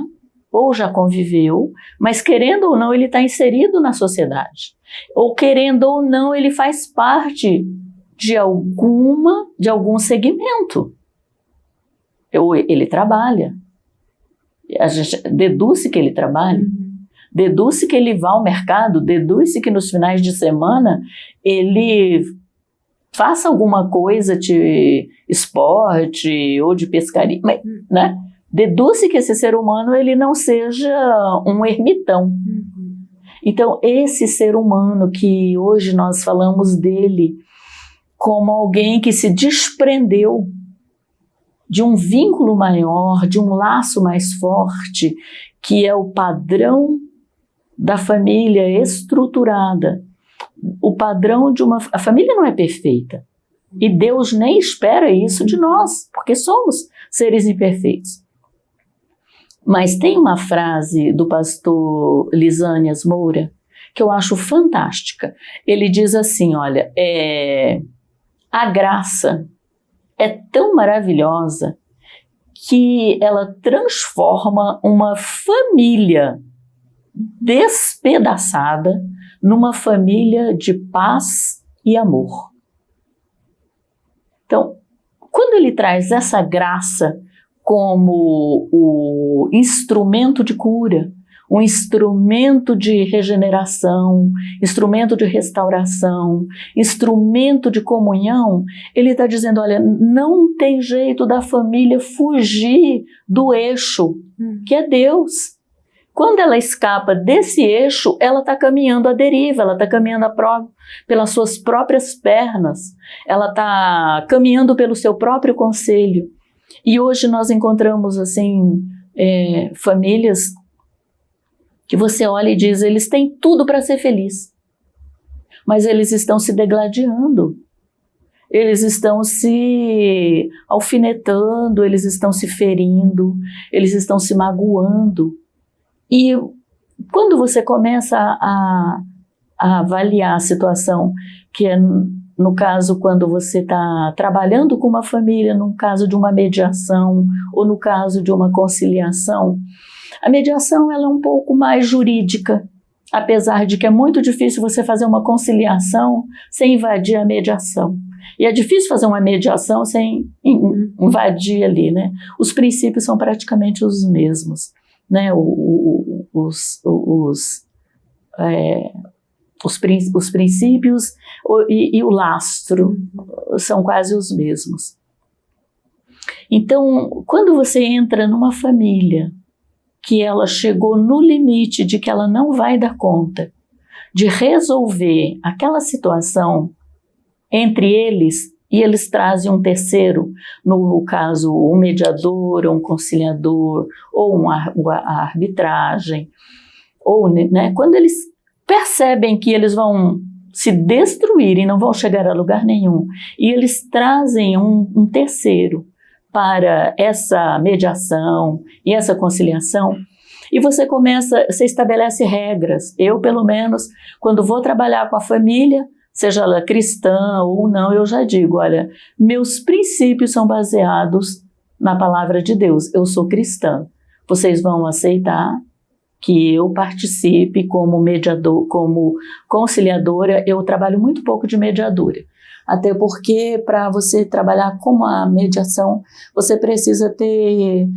ou já conviveu, mas querendo ou não, ele está inserido na sociedade. Ou querendo ou não, ele faz parte de algum segmento. Ou ele trabalha. A gente deduz que ele trabalha. Deduz que ele vá ao mercado, deduz que nos finais de semana ele faça alguma coisa de esporte ou de pescaria, né? Deduz que esse ser humano ele não seja um ermitão. Então, esse ser humano que hoje nós falamos dele como alguém que se desprendeu de um vínculo maior, de um laço mais forte, que é o padrão da família estruturada, o padrão de uma... A família não é perfeita, e Deus nem espera isso de nós, porque somos seres imperfeitos. Mas tem uma frase do pastor Lisânias Moura que eu acho fantástica. Ele diz assim, olha, a graça é tão maravilhosa que ela transforma uma família despedaçada numa família de paz e amor. Então, quando ele traz essa graça como o instrumento de cura, um instrumento de regeneração, instrumento de restauração, instrumento de comunhão, ele está dizendo, olha, não tem jeito da família fugir do eixo, que é Deus. Quando ela escapa desse eixo, ela está caminhando à deriva, ela está caminhando pelas suas próprias pernas, ela está caminhando pelo seu próprio conselho. E hoje nós encontramos assim, famílias que você olha e diz, eles têm tudo para ser feliz, mas eles estão se degladiando, eles estão se alfinetando, eles estão se ferindo, eles estão se magoando. E quando você começa a avaliar a situação, que é no caso quando você está trabalhando com uma família, no caso de uma mediação ou no caso de uma conciliação, a mediação ela é um pouco mais jurídica, apesar de que é muito difícil você fazer uma conciliação sem invadir a mediação. E é difícil fazer uma mediação sem invadir ali, né? Os princípios são praticamente os mesmos, né? Os princípios e o lastro são quase os mesmos. Então, quando você entra numa família que ela chegou no limite de que ela não vai dar conta de resolver aquela situação entre eles, e eles trazem um terceiro, no caso um mediador, ou um conciliador, ou uma arbitragem, ou, né, quando eles percebem que eles vão se destruir e não vão chegar a lugar nenhum, e eles trazem um terceiro para essa mediação e essa conciliação, e você estabelece regras. Eu, pelo menos, quando vou trabalhar com a família, seja ela cristã ou não, eu já digo, olha, meus princípios são baseados na palavra de Deus, eu sou cristã, vocês vão aceitar que eu participe como mediador, como conciliadora. Eu trabalho muito pouco de mediadora, até porque para você trabalhar com a mediação, você precisa ter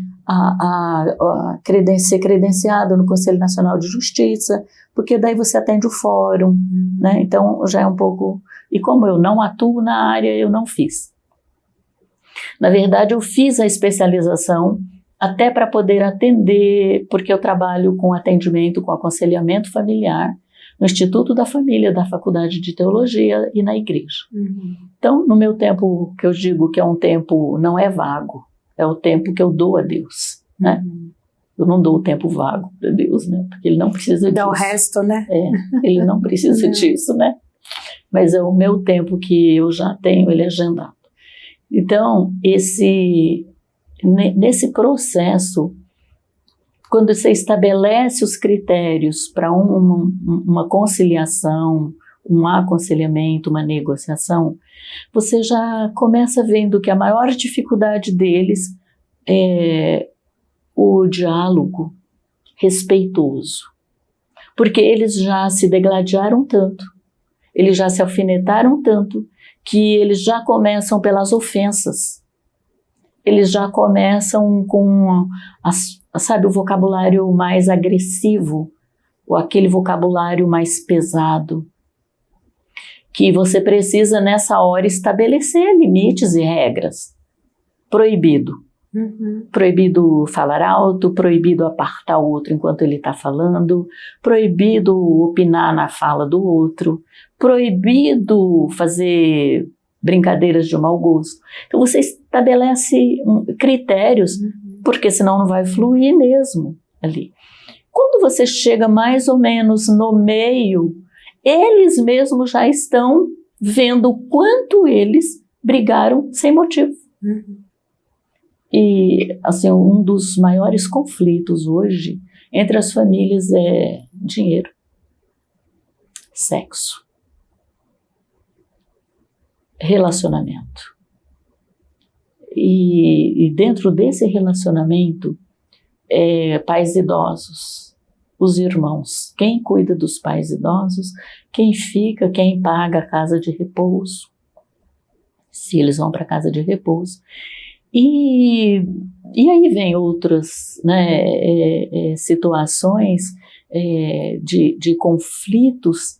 ser credenciado no Conselho Nacional de Justiça, porque daí você atende o fórum, né? Então já é um pouco... E como eu não atuo na área, eu não fiz. Na verdade, eu fiz a especialização até para poder atender, porque eu trabalho com atendimento, com aconselhamento familiar, no Instituto da Família, da Faculdade de Teologia e na igreja. Então, no meu tempo, que eu digo que é um tempo, não é vago, é o tempo que eu dou a Deus, né? Eu não dou o tempo vago para Deus, né? Porque Ele não precisa disso. Dá o resto, né? Ele não precisa disso, né? Mas é o meu tempo que eu já tenho, ele é agendado. Então, nesse processo, quando você estabelece os critérios para uma conciliação, um aconselhamento, uma negociação, você já começa vendo que a maior dificuldade deles é o diálogo respeitoso. Porque eles já se degladiaram tanto, eles já se alfinetaram tanto, que eles já começam pelas ofensas. Eles já começam com, sabe, o vocabulário mais agressivo, ou aquele vocabulário mais pesado, que você precisa nessa hora estabelecer limites e regras. Proibido. Proibido falar alto, proibido apartar o outro enquanto ele está falando, proibido opinar na fala do outro, proibido fazer brincadeiras de mau gosto. Então você estabelece critérios, porque senão não vai fluir mesmo ali. Quando você chega mais ou menos no meio, eles mesmos já estão vendo o quanto eles brigaram sem motivo. E, assim, um dos maiores conflitos hoje entre as famílias é dinheiro, sexo, relacionamento. E dentro desse relacionamento, pais idosos, os irmãos, quem cuida dos pais idosos, quem fica, quem paga a casa de repouso, se eles vão para a casa de repouso. E aí vem outras, né, situações de conflitos,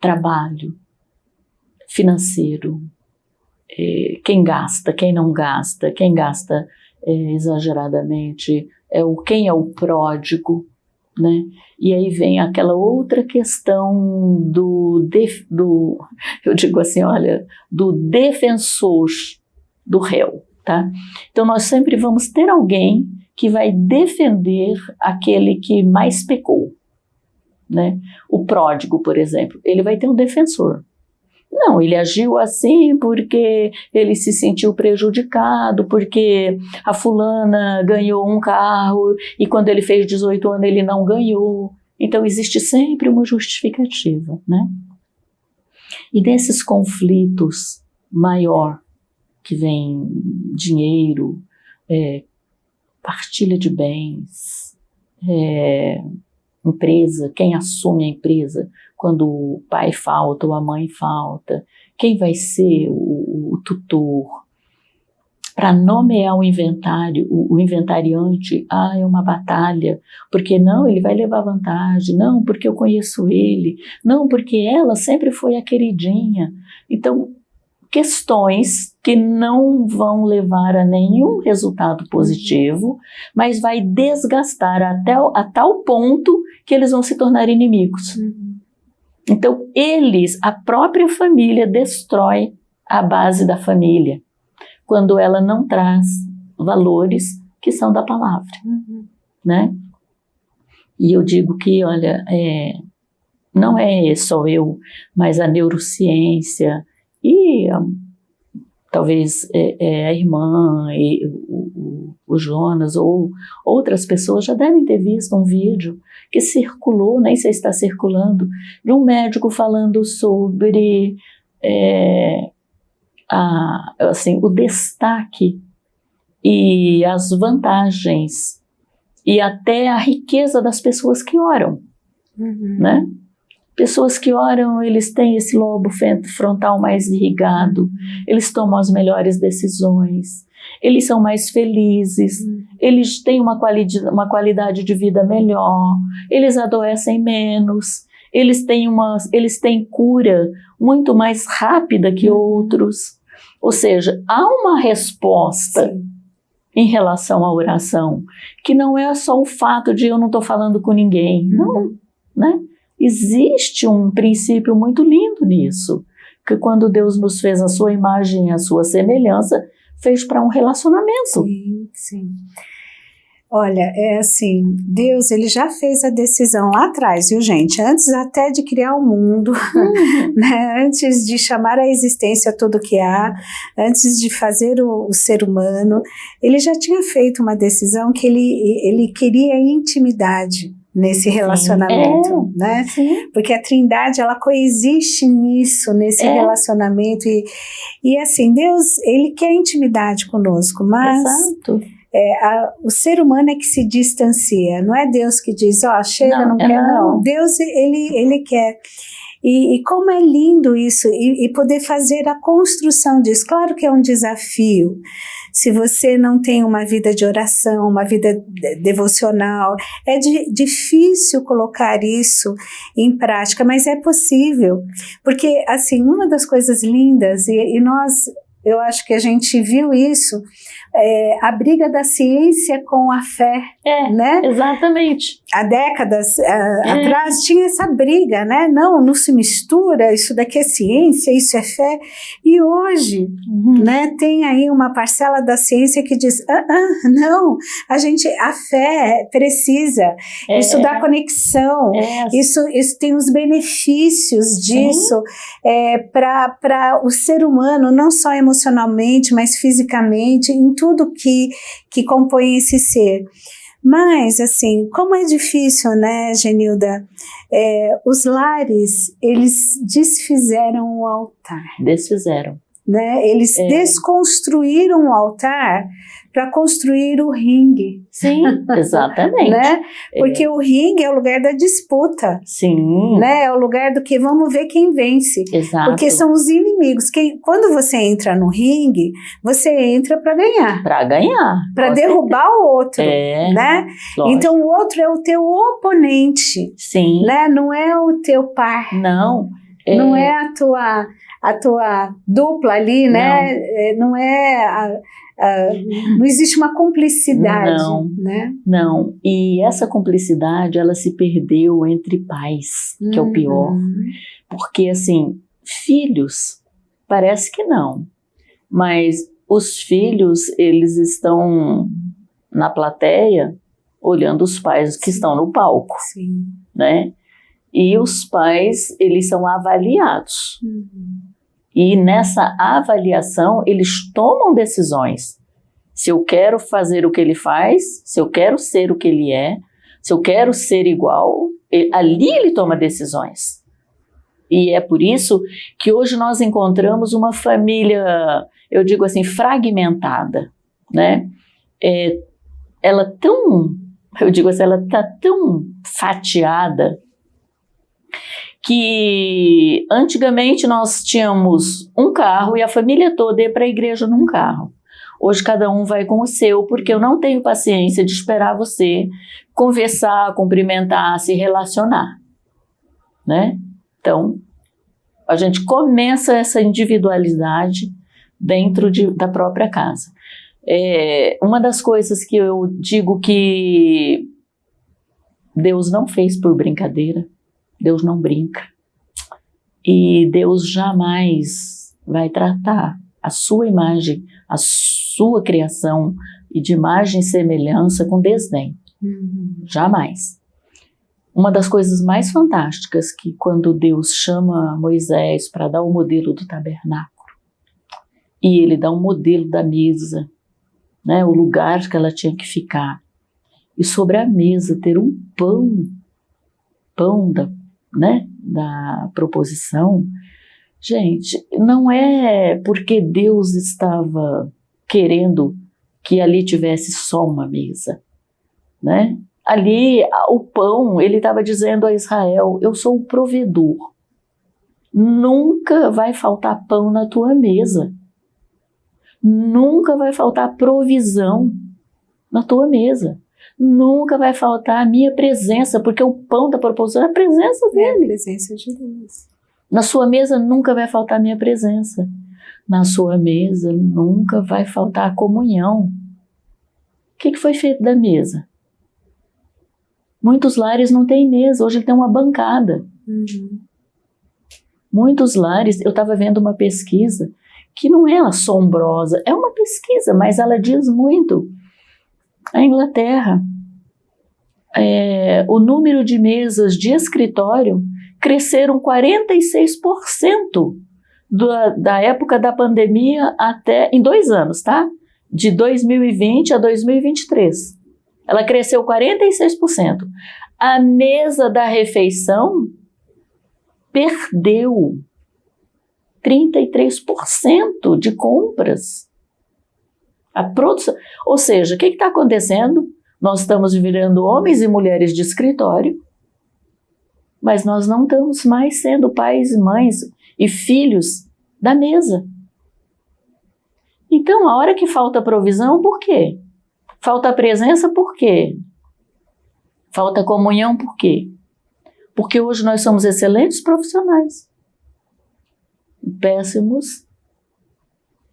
trabalho, financeiro, quem gasta, quem não gasta, quem gasta exageradamente, quem é o pródigo, né? E aí vem aquela outra questão eu digo assim, olha, do defensor do réu. Tá? Então nós sempre vamos ter alguém que vai defender aquele que mais pecou, né? O pródigo, por exemplo, ele vai ter um defensor. Não, ele agiu assim porque ele se sentiu prejudicado, porque a fulana ganhou um carro e quando ele fez 18 anos ele não ganhou. Então existe sempre uma justificativa, né? E nesses conflitos maior, que vem dinheiro, partilha de bens, empresa, quem assume a empresa quando o pai falta ou a mãe falta, quem vai ser o tutor, para nomear o inventário, o inventariante, é uma batalha, porque não, ele vai levar vantagem, não, porque eu conheço ele, não, porque ela sempre foi a queridinha. Então, questões que não vão levar a nenhum resultado positivo, mas vai desgastar a tal ponto que eles vão se tornar inimigos. Então, a própria família destrói a base da família, quando ela não traz valores que são da palavra, né? E eu digo que, olha, não é só eu, mas a neurociência, e talvez a irmã, e o Jonas ou outras pessoas já devem ter visto um vídeo que circulou, nem sei se está circulando, de um médico falando sobre assim, o destaque e as vantagens e até a riqueza das pessoas que oram, né? Pessoas que oram, eles têm esse lobo frontal mais irrigado, eles tomam as melhores decisões, eles são mais felizes, eles têm uma qualidade de vida melhor, eles adoecem menos, eles têm cura muito mais rápida que outros. Ou seja, há uma resposta em relação à oração, que não é só o fato de eu não estou falando com ninguém, não, né? Existe um princípio muito lindo nisso, que quando Deus nos fez a sua imagem e a sua semelhança, fez para um relacionamento. Sim, sim. Olha, é assim, Deus, ele já fez a decisão lá atrás, viu, gente? Antes até de criar o mundo, né? Antes de chamar à existência tudo que há, antes de fazer o ser humano, ele já tinha feito uma decisão que ele queria intimidade nesse relacionamento, né? Sim. Porque a Trindade, ela coexiste nisso, nesse relacionamento, e assim, Deus, ele quer intimidade conosco, mas o ser humano é que se distancia, não é Deus que diz, chega, não quer, não. Deus, ele quer. E como é lindo isso, e poder fazer a construção disso. Claro que é um desafio, se você não tem uma vida de oração, uma vida devocional, é difícil colocar isso em prática, mas é possível, porque assim, uma das coisas lindas, e eu acho que a gente viu isso, a briga da ciência com a fé, né? Exatamente. Há décadas atrás tinha essa briga, né? Não se mistura, isso daqui é ciência, isso é fé. E hoje, né, tem aí uma parcela da ciência que diz, não, a fé precisa, isso dá conexão, isso tem os benefícios disso para o ser humano, não só emocionalmente, mas fisicamente, em tudo que compõe esse ser. Mas, assim, como é difícil, né, Genilda? Os lares, eles desfizeram o altar. Desfizeram. Né? Eles desconstruíram o altar para construir o ringue. Sim, exatamente. Né? Porque o ringue é o lugar da disputa. Sim. Né? É o lugar do que vamos ver quem vence. Exato. Porque são os inimigos. Quando você entra no ringue, você entra para ganhar. Para ganhar. Para derrubar o outro. Né? Então o outro é o teu oponente. Sim. Né? Não é o teu par. Não. Não é a tua dupla ali, né? Não é não existe uma cumplicidade. Não, né? Não. E essa cumplicidade, ela se perdeu entre pais, que é o pior. Porque, assim, filhos, parece que não. Mas os filhos, eles estão na plateia olhando os pais que estão no palco. Sim. Né? E os pais, eles são avaliados. E nessa avaliação, eles tomam decisões. Se eu quero fazer o que ele faz, se eu quero ser o que ele é, se eu quero ser igual, ali ele toma decisões. E é por isso que hoje nós encontramos uma família, eu digo assim, fragmentada, né? Ela está tão fatiada, que antigamente nós tínhamos um carro e a família toda ia para a igreja num carro. Hoje cada um vai com o seu, porque eu não tenho paciência de esperar você conversar, cumprimentar, se relacionar, né? Então, a gente começa essa individualidade dentro da própria casa. Uma das coisas que eu digo que Deus não fez por brincadeira, Deus não brinca. E Deus jamais vai tratar a sua imagem, a sua criação e de imagem e semelhança com desdém. Jamais. Uma das coisas mais fantásticas que quando Deus chama Moisés para dar o modelo do tabernáculo e ele dá um modelo da mesa, né, o lugar que ela tinha que ficar, e sobre a mesa ter um pão da proposição, gente, não é porque Deus estava querendo que ali tivesse só uma mesa. né? Ali, o pão, ele estava dizendo a Israel, eu sou o provedor. Nunca vai faltar pão na tua mesa. Nunca vai faltar provisão na tua mesa. Nunca vai faltar a minha presença, porque o pão está proporcionando a presença dele. É a presença de Deus. Na sua mesa nunca vai faltar a minha presença. Na sua mesa nunca vai faltar a comunhão. O que foi feito da mesa? Muitos lares não têm mesa, hoje tem uma bancada. Muitos lares, eu estava vendo uma pesquisa que não é assombrosa, é uma pesquisa, mas ela diz muito. A Inglaterra, o número de mesas de escritório cresceram 46% da época da pandemia até em 2 anos, tá? De 2020 a 2023. Ela cresceu 46%. A mesa da refeição perdeu 33% de compras. A produção, ou seja, o que está acontecendo? Nós estamos virando homens e mulheres de escritório, mas nós não estamos mais sendo pais e mães e filhos da mesa. Então, a hora que falta provisão, por quê? Falta presença, por quê? Falta comunhão, por quê? Porque hoje nós somos excelentes profissionais, péssimos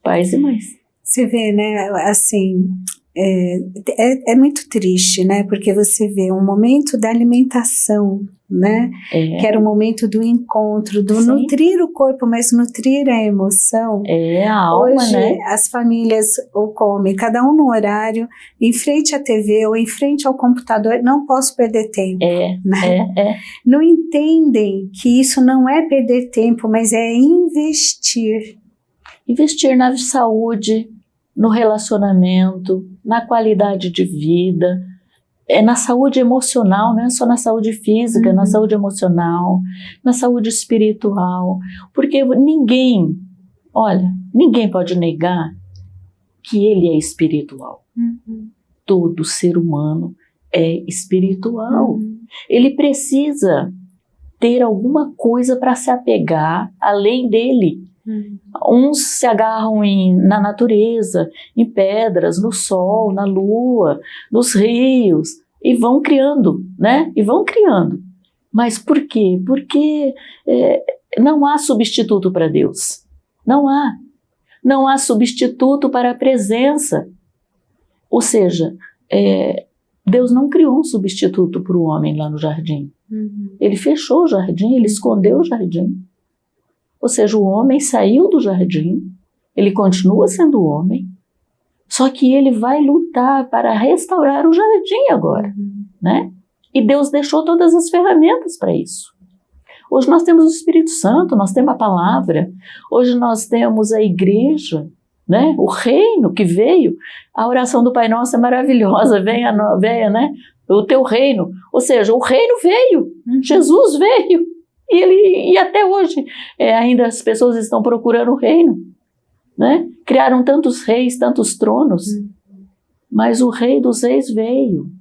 pais e mães. Você vê, né, assim, é muito triste, né, porque você vê um momento da alimentação, né, que era o momento do encontro, do nutrir o corpo, mas nutrir a emoção. A alma, hoje, né? as famílias ou comem, cada um no horário, em frente à TV ou em frente ao computador, não posso perder tempo. Né? Não entendem que isso não é perder tempo, mas é investir. Investir na saúde, no relacionamento, na qualidade de vida, na saúde emocional, não é só na saúde física, na saúde emocional, na saúde espiritual, porque ninguém pode negar que ele é espiritual. Todo ser humano é espiritual. Ele precisa ter alguma coisa para se apegar além dele. Uns se agarram na natureza, em pedras, no sol, na lua, nos rios, e vão criando, né? E vão criando. Mas por quê? Porque não há substituto para Deus. Não há. Não há substituto para a presença. Ou seja, Deus não criou um substituto para o homem lá no jardim. Ele fechou o jardim, ele escondeu o jardim. Ou seja, o homem saiu do jardim, ele continua sendo homem, só que ele vai lutar para restaurar o jardim agora, né? E Deus deixou todas as ferramentas para isso. Hoje nós temos o Espírito Santo, nós temos a palavra, hoje nós temos a igreja, né? O reino que veio. A oração do Pai Nosso é maravilhosa, venha, né? O teu reino, ou seja, o reino veio, Jesus veio. E até hoje ainda as pessoas estão procurando o reino, né? Criaram tantos reis, tantos tronos, mas o Rei dos Reis veio.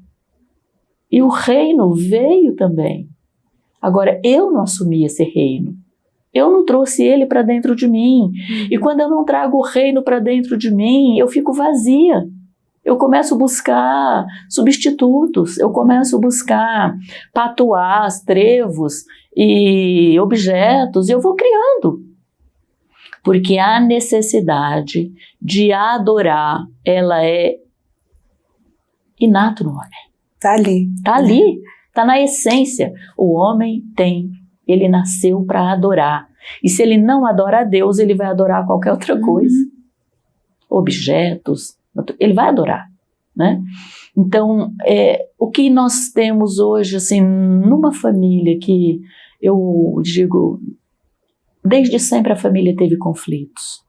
E o reino veio também. Agora, eu não assumi esse reino. Eu não trouxe ele para dentro de mim. E quando eu não trago o reino para dentro de mim, eu fico vazia. Eu começo a buscar substitutos, eu começo a buscar patuás, trevos e objetos, e eu vou criando. Porque a necessidade de adorar, ela é inato no homem. Está ali. Está ali, está na essência. O homem ele nasceu para adorar. E se ele não adora a Deus, ele vai adorar qualquer outra coisa. Objetos, ele vai adorar, né? Então, o que nós temos hoje, assim, numa família que eu digo, desde sempre a família teve conflitos.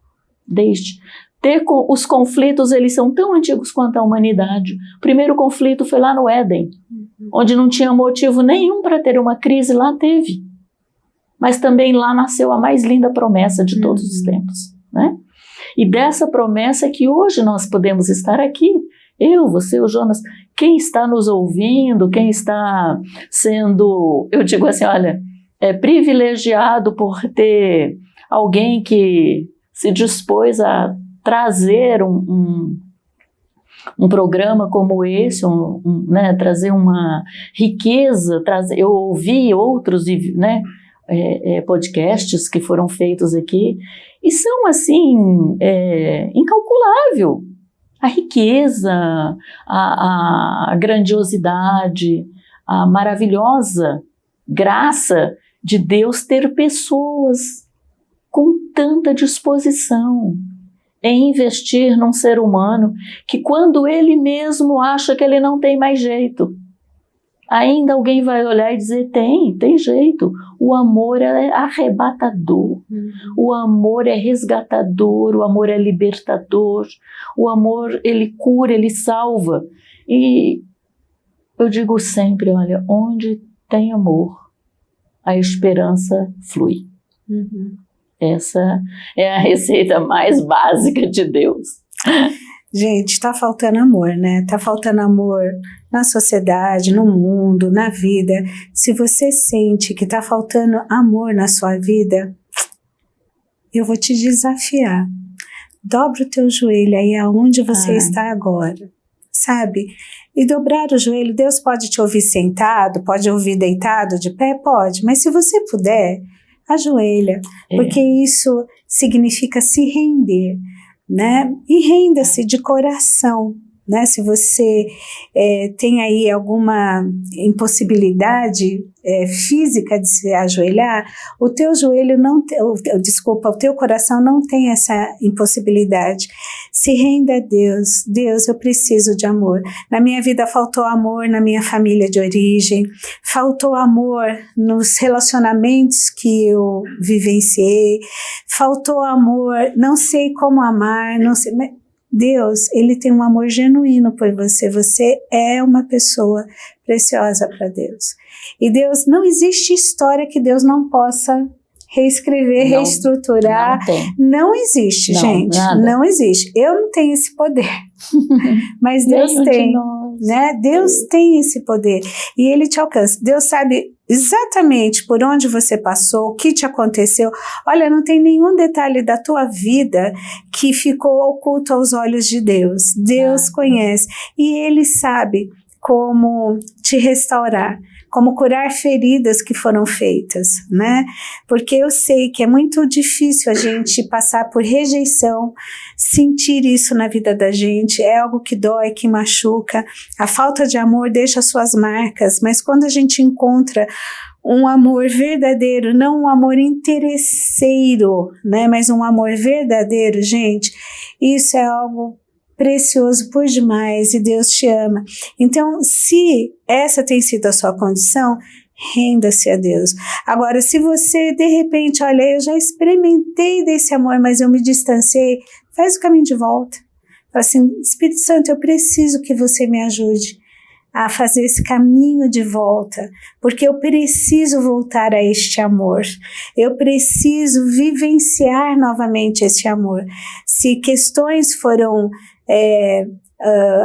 Os conflitos, eles são tão antigos quanto a humanidade. O primeiro conflito foi lá no Éden, onde não tinha motivo nenhum para ter uma crise, lá teve. Mas também lá nasceu a mais linda promessa de todos os tempos, né? E dessa promessa que hoje nós podemos estar aqui, Eu, você, o Jonas, quem está nos ouvindo, quem está sendo, eu digo assim, olha, privilegiado por ter alguém que se dispôs a trazer um programa como esse, né, trazer uma riqueza, eu ouvi outros, né, podcasts que foram feitos aqui, e são assim, incalculável, a riqueza, a grandiosidade, a maravilhosa graça de Deus ter pessoas com tanta disposição em investir num ser humano que, quando ele mesmo acha que ele não tem mais jeito, ainda alguém vai olhar e dizer, tem jeito. O amor é arrebatador, o amor é resgatador, o amor é libertador, o amor, ele cura, ele salva. E eu digo sempre, olha, onde tem amor, a esperança flui. Essa é a receita mais básica de Deus. Gente, tá faltando amor, né? Tá faltando amor na sociedade, no mundo, na vida. Se você sente que tá faltando amor na sua vida, eu vou te desafiar. Dobra o teu joelho aí aonde você está agora, sabe? E dobrar o joelho, Deus pode te ouvir sentado, pode ouvir deitado, de pé, pode. Mas se você puder, ajoelha, porque isso significa se render, né? E renda-se de coração, né? Se você tem aí alguma impossibilidade física de se ajoelhar, o teu joelho não o teu coração não tem essa impossibilidade. Se renda a Deus. Deus, eu preciso de amor. Na minha vida faltou amor na minha família de origem, faltou amor nos relacionamentos que eu vivenciei, faltou amor, não sei como amar, não sei... Deus, Ele tem um amor genuíno por você. Você é uma pessoa preciosa para Deus. E Deus, não existe história que Deus não possa reescrever, reestruturar. Não existe, gente. Nada. Não existe. Eu não tenho esse poder. Mas Deus tem. Né? Deus tem esse poder. E Ele te alcança. Deus sabe exatamente por onde você passou, o que te aconteceu. Olha, não tem nenhum detalhe da tua vida que ficou oculto aos olhos de Deus. Deus conhece. E Ele sabe como te restaurar, como curar feridas que foram feitas, né? Porque eu sei que é muito difícil a gente passar por rejeição, sentir isso na vida da gente, é algo que dói, que machuca. A falta de amor deixa suas marcas, mas quando a gente encontra um amor verdadeiro, não um amor interesseiro, né? Mas um amor verdadeiro, gente, isso é algo precioso por demais e Deus te ama. Então, se essa tem sido a sua condição, renda-se a Deus. Agora, se você, de repente, olha, eu já experimentei desse amor, mas eu me distanciei, faz o caminho de volta. Fala assim, Espírito Santo, eu preciso que você me ajude a fazer esse caminho de volta, porque eu preciso voltar a este amor, eu preciso vivenciar novamente este amor. Se questões foram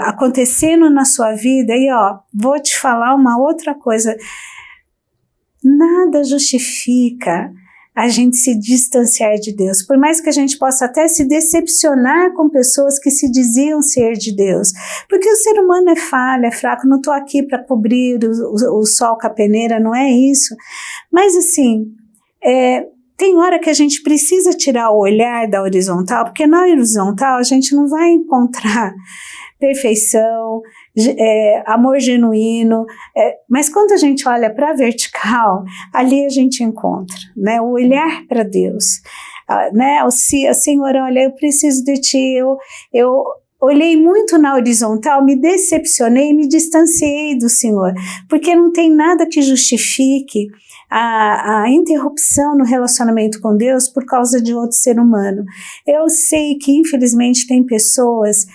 acontecendo na sua vida, e vou te falar uma outra coisa, nada justifica a gente se distanciar de Deus, por mais que a gente possa até se decepcionar com pessoas que se diziam ser de Deus, porque o ser humano é falho, é fraco, não estou aqui para cobrir o sol com a peneira, não é isso, mas assim, tem hora que a gente precisa tirar o olhar da horizontal, porque na horizontal a gente não vai encontrar perfeição, amor genuíno, mas quando a gente olha para a vertical, ali a gente encontra, né, o olhar para Deus, né, o Senhor, olha, eu preciso de Ti, eu olhei muito na horizontal, me decepcionei, me distanciei do Senhor, porque não tem nada que justifique a interrupção no relacionamento com Deus por causa de outro ser humano. Eu sei que infelizmente tem pessoas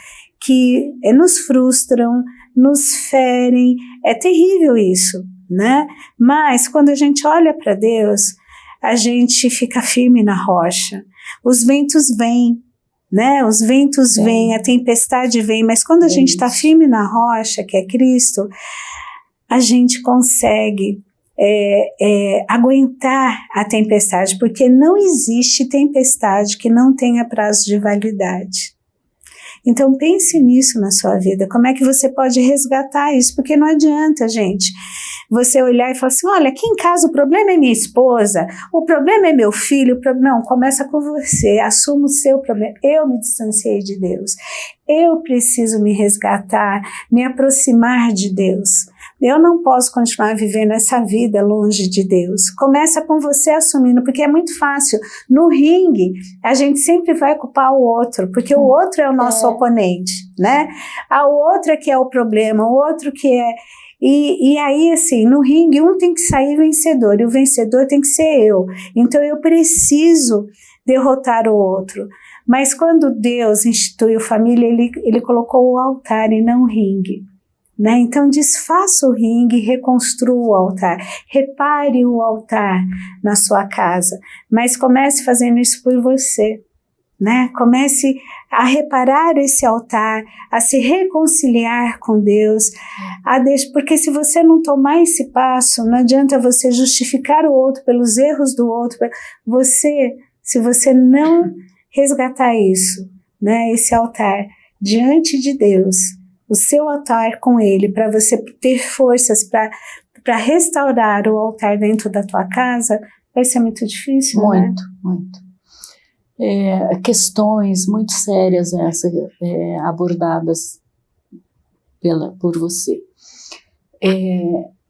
que nos frustram, nos ferem, é terrível isso, né? Mas quando a gente olha para Deus, a gente fica firme na rocha, os ventos vêm, né? Os ventos vêm, a tempestade vem, mas quando a gente está firme na rocha, que é Cristo, a gente consegue aguentar a tempestade, porque não existe tempestade que não tenha prazo de validade. Então pense nisso na sua vida, como é que você pode resgatar isso, porque não adianta, gente, você olhar e falar assim, olha, aqui em casa o problema é minha esposa, o problema é meu filho, não, começa com você, assuma o seu problema, eu me distanciei de Deus, eu preciso me resgatar, me aproximar de Deus. Eu não posso continuar vivendo essa vida longe de Deus. Começa com você assumindo, porque é muito fácil. No ringue, a gente sempre vai culpar o outro, porque o outro é o nosso oponente, né? A outra que é o problema, o outro que é... E aí, assim, no ringue, um tem que sair vencedor, e o vencedor tem que ser eu. Então, eu preciso derrotar o outro. Mas quando Deus instituiu família, ele colocou o altar e não o ringue. Né? Então desfaça o ringue, reconstrua o altar, repare o altar na sua casa, mas comece fazendo isso por você, né? Comece a reparar esse altar, a se reconciliar com Deus, porque se você não tomar esse passo, não adianta você justificar o outro pelos erros do outro, se você não resgatar isso, né? Esse altar diante de Deus, o seu altar com Ele, para você ter forças para restaurar o altar dentro da tua casa, vai ser muito difícil, muito, né? Muito. Questões muito sérias abordadas por você.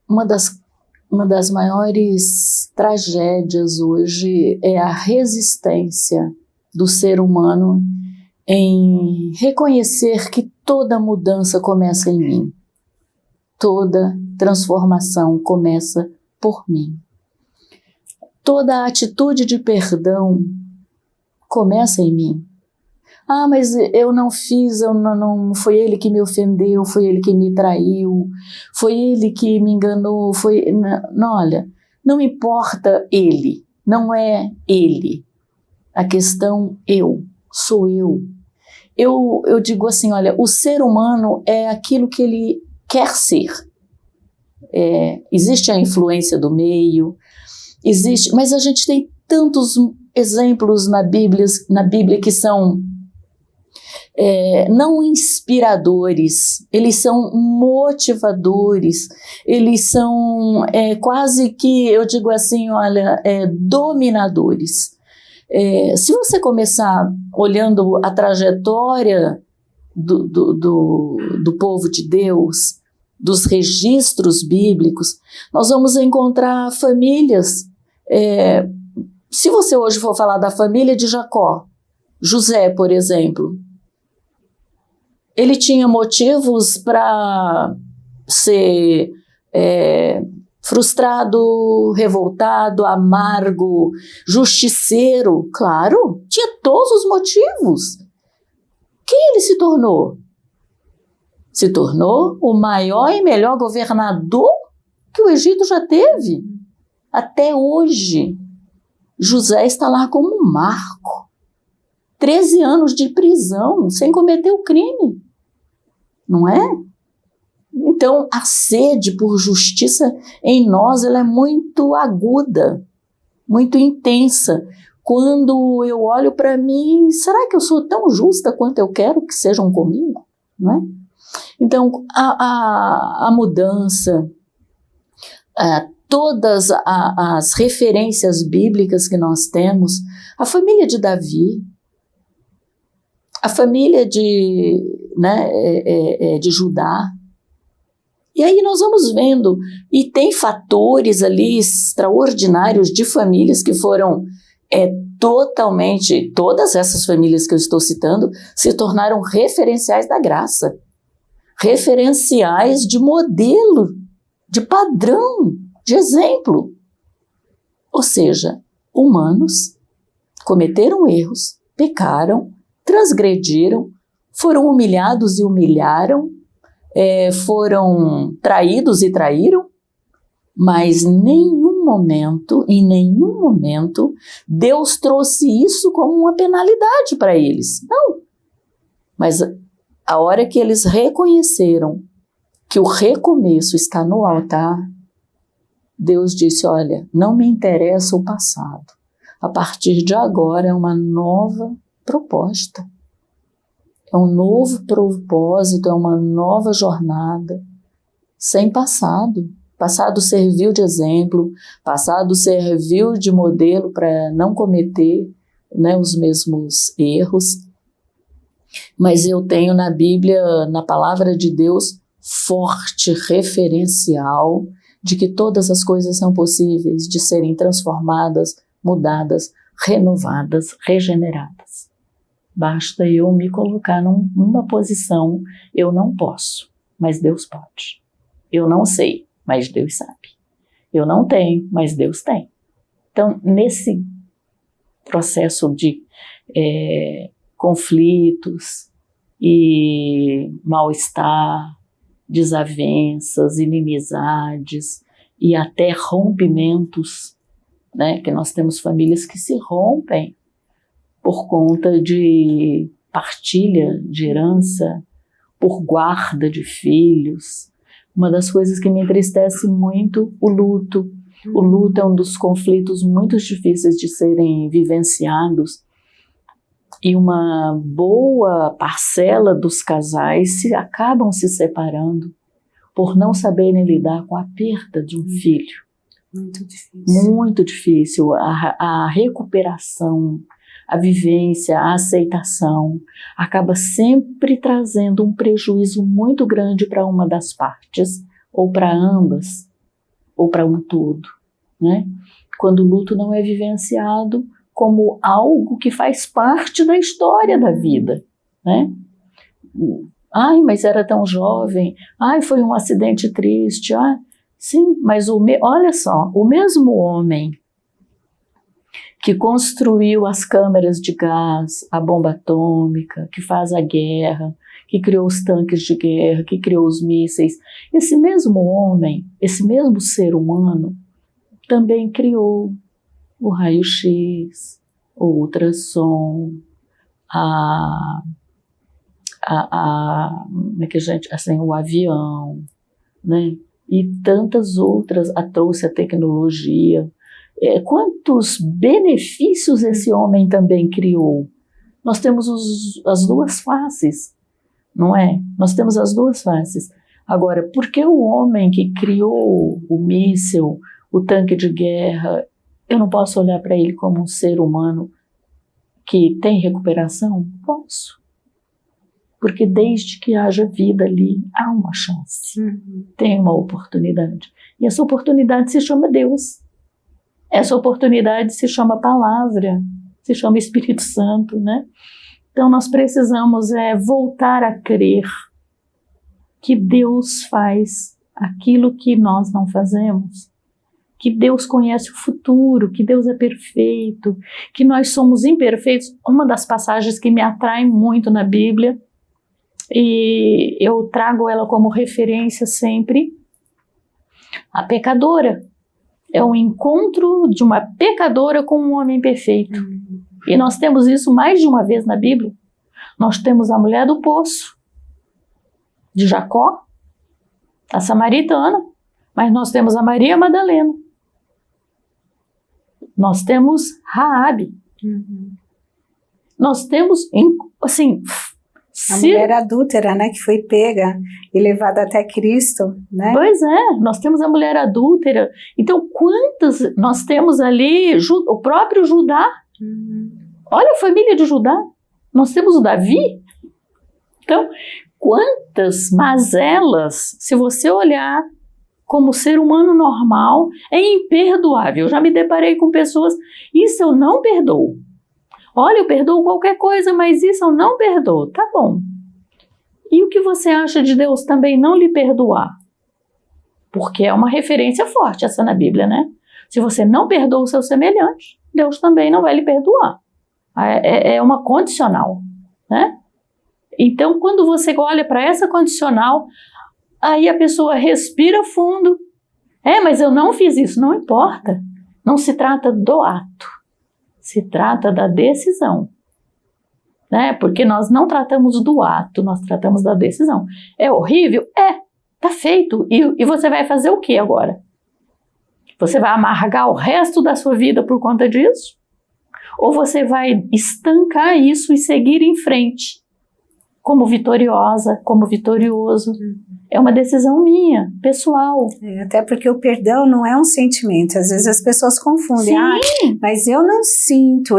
Uma das maiores tragédias hoje é a resistência do ser humano em reconhecer que toda mudança começa em mim. Toda transformação começa por mim. Toda atitude de perdão começa em mim. Ah, mas eu não fiz, não foi ele que me ofendeu, foi ele que me traiu, foi ele que me enganou, não, olha, não importa ele, não é ele. A questão sou eu. Eu digo assim, olha, o ser humano é aquilo que ele quer ser. Existe a influência do meio, mas a gente tem tantos exemplos na Bíblia que são não inspiradores, eles são motivadores, eles são quase que, eu digo assim, olha, dominadores. Se você começar olhando a trajetória do povo de Deus, dos registros bíblicos, nós vamos encontrar famílias. Se você hoje for falar da família de Jacó, José, por exemplo, ele tinha motivos para ser frustrado, revoltado, amargo, justiceiro, claro, tinha todos os motivos. Quem ele se tornou? Se tornou o maior e melhor governador que o Egito já teve. Até hoje, José está lá como um marco. 13 anos de prisão, sem cometer o crime. Não é? Então, a sede por justiça em nós, ela é muito aguda, muito intensa. Quando eu olho para mim, será que eu sou tão justa quanto eu quero que sejam comigo? Não é? Então, a mudança, todas as referências bíblicas que nós temos, a família de Davi, a família de Judá. E aí nós vamos vendo, e tem fatores ali extraordinários de famílias que foram totalmente, todas essas famílias que eu estou citando, se tornaram referenciais da graça, referenciais de modelo, de padrão, de exemplo. Ou seja, humanos cometeram erros, pecaram, transgrediram, foram humilhados e humilharam, foram traídos e traíram, mas nenhum em nenhum momento, Deus trouxe isso como uma penalidade para eles. Não. Mas a hora que eles reconheceram que o recomeço está no altar, Deus disse, olha, não me interessa o passado. A partir de agora é uma nova proposta. É um novo propósito, é uma nova jornada, sem passado. Passado serviu de exemplo, passado serviu de modelo para não cometer, né, os mesmos erros. Mas eu tenho na Bíblia, na palavra de Deus, forte referencial de que todas as coisas são possíveis de serem transformadas, mudadas, renovadas, regeneradas. Basta eu me colocar numa posição, eu não posso, mas Deus pode. Eu não sei, mas Deus sabe. Eu não tenho, mas Deus tem. Então, nesse processo de conflitos e mal-estar, desavenças, inimizades e até rompimentos, né? Que nós temos famílias que se rompem por conta de partilha de herança, por guarda de filhos. Uma das coisas que me entristece muito, o luto. O luto é um dos conflitos muito difíceis de serem vivenciados. E uma boa parcela dos casais acabam se separando por não saberem lidar com a perda de um filho. Muito difícil. Muito difícil. A recuperação, a vivência, a aceitação acaba sempre trazendo um prejuízo muito grande para uma das partes, ou para ambas, ou para um todo, né? Quando o luto não é vivenciado como algo que faz parte da história da vida, né? Ai, mas era tão jovem. Ai, foi um acidente triste. Ah, sim, mas olha só, o mesmo homem que construiu as câmeras de gás, a bomba atômica, que faz a guerra, que criou os tanques de guerra, que criou os mísseis, esse mesmo homem, esse mesmo ser humano, também criou o raio-x, o ultrassom, como é que a gente, assim, o avião, né? E tantas outras, trouxe a tecnologia. Quantos benefícios esse homem também criou? Nós temos as duas faces, não é? Nós temos as duas faces. Agora, por que o homem que criou o míssil, o tanque de guerra, eu não posso olhar para ele como um ser humano que tem recuperação? Posso. Porque desde que haja vida ali, há uma chance. Tem uma oportunidade. E essa oportunidade se chama Deus. Essa oportunidade se chama palavra, se chama Espírito Santo, né? Então nós precisamos voltar a crer que Deus faz aquilo que nós não fazemos, que Deus conhece o futuro, que Deus é perfeito, que nós somos imperfeitos. Uma das passagens que me atrai muito na Bíblia, e eu trago ela como referência sempre, a pecadora. É um encontro de uma pecadora com um homem perfeito. E nós temos isso mais de uma vez na Bíblia. Nós temos a mulher do poço, de Jacó, a samaritana, mas nós temos a Maria Madalena. Nós temos Raabe. Nós temos, assim... A mulher adúltera, né, que foi pega e levada até Cristo, né? Pois é, nós temos a mulher adúltera. Então, quantas nós temos ali, o próprio Judá. Olha a família de Judá. Nós temos o Davi. Então, quantas mazelas, se você olhar como ser humano normal, é imperdoável. Eu já me deparei com pessoas, isso eu não perdoo. Olha, eu perdoo qualquer coisa, mas isso eu não perdoo. Tá bom. E o que você acha de Deus também não lhe perdoar? Porque é uma referência forte essa na Bíblia, né? Se você não perdoa o seu semelhante, Deus também não vai lhe perdoar. É uma condicional, né? Então, quando você olha para essa condicional, aí a pessoa respira fundo Mas eu não fiz isso. Não importa. Não se trata do ato. Se trata da decisão. Né? Porque nós não tratamos do ato, nós tratamos da decisão. É horrível? Tá feito. E você vai fazer o que agora? Você vai amargar o resto da sua vida por conta disso? Ou você vai estancar isso e seguir em frente, como vitoriosa, como vitorioso? É uma decisão minha, pessoal. Até porque o perdão não é um sentimento. Às vezes as pessoas confundem. Mas eu não sinto,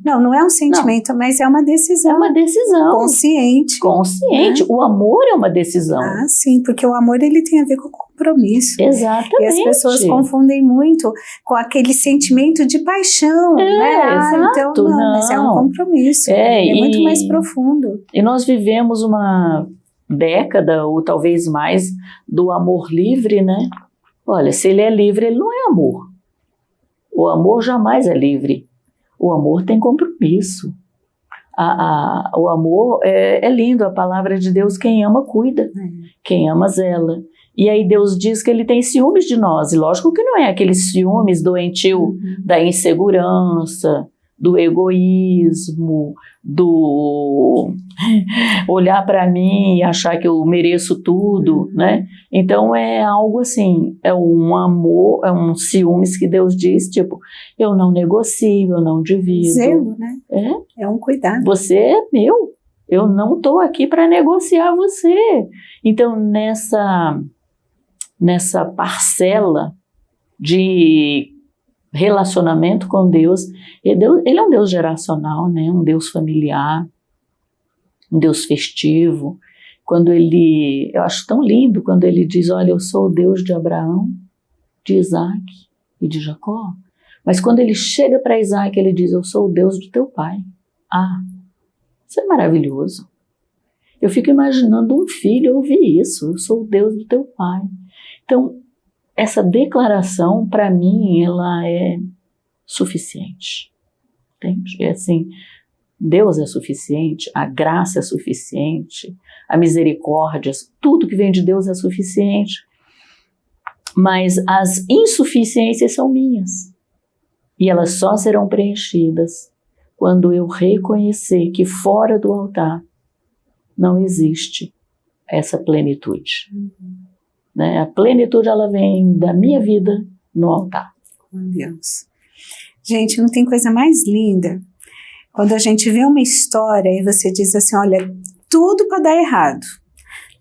não é um sentimento, mas é uma decisão. É uma decisão. Consciente. Consciente. O amor é uma decisão. Sim, porque o amor ele tem a ver com compromisso. Exatamente. E as pessoas confundem muito com aquele sentimento de paixão, né? Exato. Então mas é um compromisso. É muito mais profundo. E nós vivemos uma década, ou talvez mais, do amor livre, né? Olha, se ele é livre, ele não é amor. O amor jamais é livre. O amor tem compromisso. O amor é lindo, a palavra de Deus, quem ama cuida, quem ama zela. E aí Deus diz que ele tem ciúmes de nós, e lógico que não é aqueles ciúmes doentio da insegurança, do egoísmo, do olhar para mim e achar que eu mereço tudo, né? Então é algo assim, é um amor, é um ciúmes que Deus diz, tipo, eu não negocio, eu não divido. Zelo, né? É um cuidado. Você é meu, eu não estou aqui para negociar você. Então nessa parcela de relacionamento com Deus, ele é um Deus geracional, né? Um Deus familiar, um Deus festivo. Eu acho tão lindo quando ele diz, olha, eu sou o Deus de Abraão, de Isaac e de Jacó. Mas quando ele chega para Isaac, ele diz, eu sou o Deus do teu pai. Isso é maravilhoso. Eu fico imaginando um filho ouvir isso, eu sou o Deus do teu pai. Então, essa declaração, para mim, ela é suficiente. Entende? É assim, Deus é suficiente, a graça é suficiente, a misericórdia, tudo que vem de Deus é suficiente. Mas as insuficiências são minhas. E elas só serão preenchidas quando eu reconhecer que fora do altar não existe essa plenitude. Né? A plenitude, ela vem da minha vida no altar. Meu Deus. Gente, não tem coisa mais linda quando a gente vê uma história e você diz assim, olha, tudo para dar errado.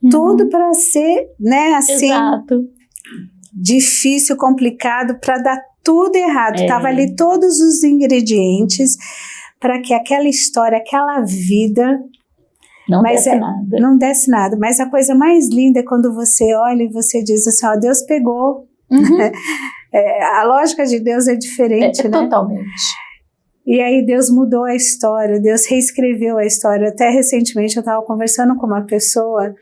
Tudo para ser, né, assim, exato, difícil, complicado, para dar tudo errado. Tava ali todos os ingredientes para que aquela história, aquela vida não desse nada. Não desse nada. Mas a coisa mais linda é quando você olha e você diz assim, ó, Deus pegou. A lógica de Deus é diferente, né? Totalmente. E aí Deus mudou a história, Deus reescreveu a história. Até recentemente eu estava conversando com uma pessoa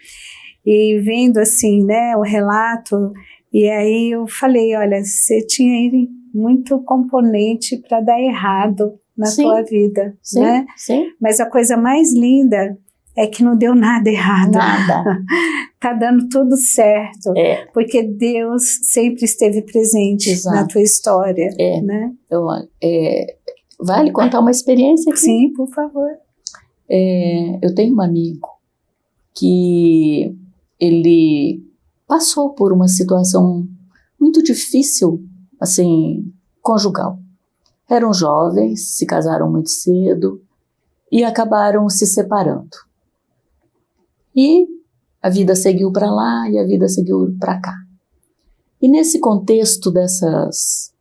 e vendo assim, né, o relato, e aí eu falei, olha, você tinha aí muito componente para dar errado na tua vida, né? Sim. Mas a coisa mais linda é que não deu nada errado. Nada. Tá dando tudo certo. Porque Deus sempre esteve presente na tua história. Né? Vale contar uma experiência aqui? Sim, por favor. Eu tenho um amigo que ele passou por uma situação muito difícil, assim, conjugal. Eram jovens, se casaram muito cedo e acabaram se separando. E a vida seguiu para lá e a vida seguiu para cá. E nesse contexto dessas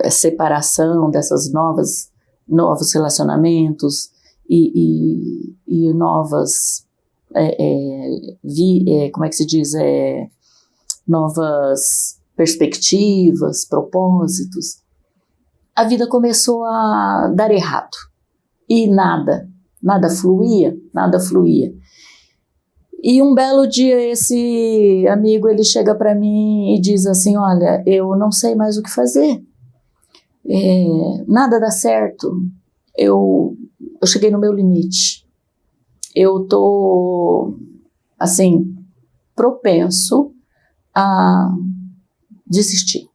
separação, dessas novos relacionamentos e novas, como é que se diz, novas perspectivas, propósitos, a vida começou a dar errado. E nada fluía. E um belo dia esse amigo, ele chega para mim e diz assim, olha, eu não sei mais o que fazer, nada dá certo, eu cheguei no meu limite, eu tô, assim, propenso a desisti.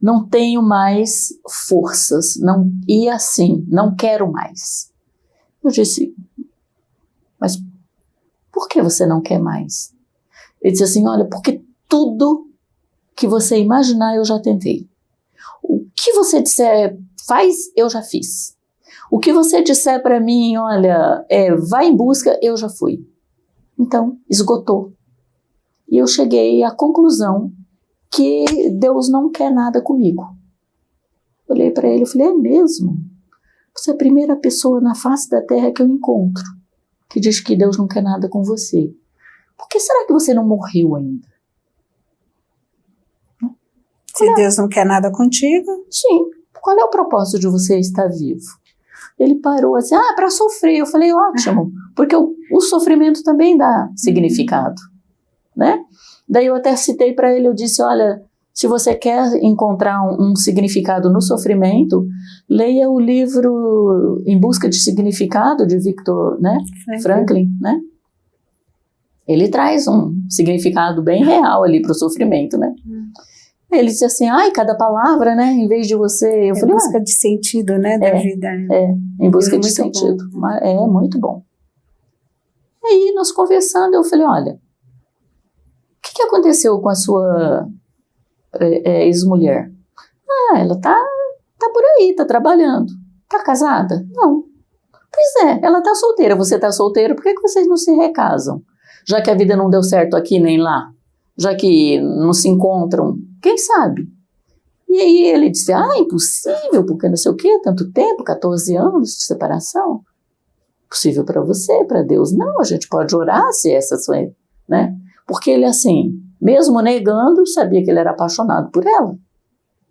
Não tenho mais forças, e assim, não quero mais. Eu disse, mas por que você não quer mais? Ele disse assim, olha, porque tudo que você imaginar eu já tentei. O que você disser faz, eu já fiz. O que você disser para mim, olha, vai em busca, eu já fui. Então, esgotou. E eu cheguei à conclusão que Deus não quer nada comigo. Olhei para ele e falei, é mesmo? Você é a primeira pessoa na face da terra que eu encontro que diz que Deus não quer nada com você. Por que será que você não morreu ainda? Se Deus não quer nada contigo? Sim. Qual é o propósito de você estar vivo? Ele parou assim, para sofrer. Eu falei, ótimo, porque o sofrimento também dá significado, né? Daí eu até citei para ele, eu disse, olha, se você quer encontrar um significado no sofrimento, leia o livro Em Busca de Significado, de Viktor, né? Franklin, né? Ele traz um significado bem real ali para o sofrimento, né? Ele disse assim, cada palavra, né? Em vez de você... Eu falei, em busca de sentido, né? Da vida. Em busca de sentido. Bom. É muito bom. E aí, nós conversando, eu falei, olha, o que aconteceu com a sua ex-mulher? Ela tá por aí, tá trabalhando. Tá casada? Não. Pois é, ela tá solteira. Você tá solteiro, por que vocês não se recasam? Já que a vida não deu certo aqui nem lá. Já que não se encontram, quem sabe? E aí ele disse, impossível, porque não sei o quê, tanto tempo, 14 anos de separação. Possível para você, para Deus? Não, a gente pode orar se essa sua, né? Porque ele assim, mesmo negando, sabia que ele era apaixonado por ela,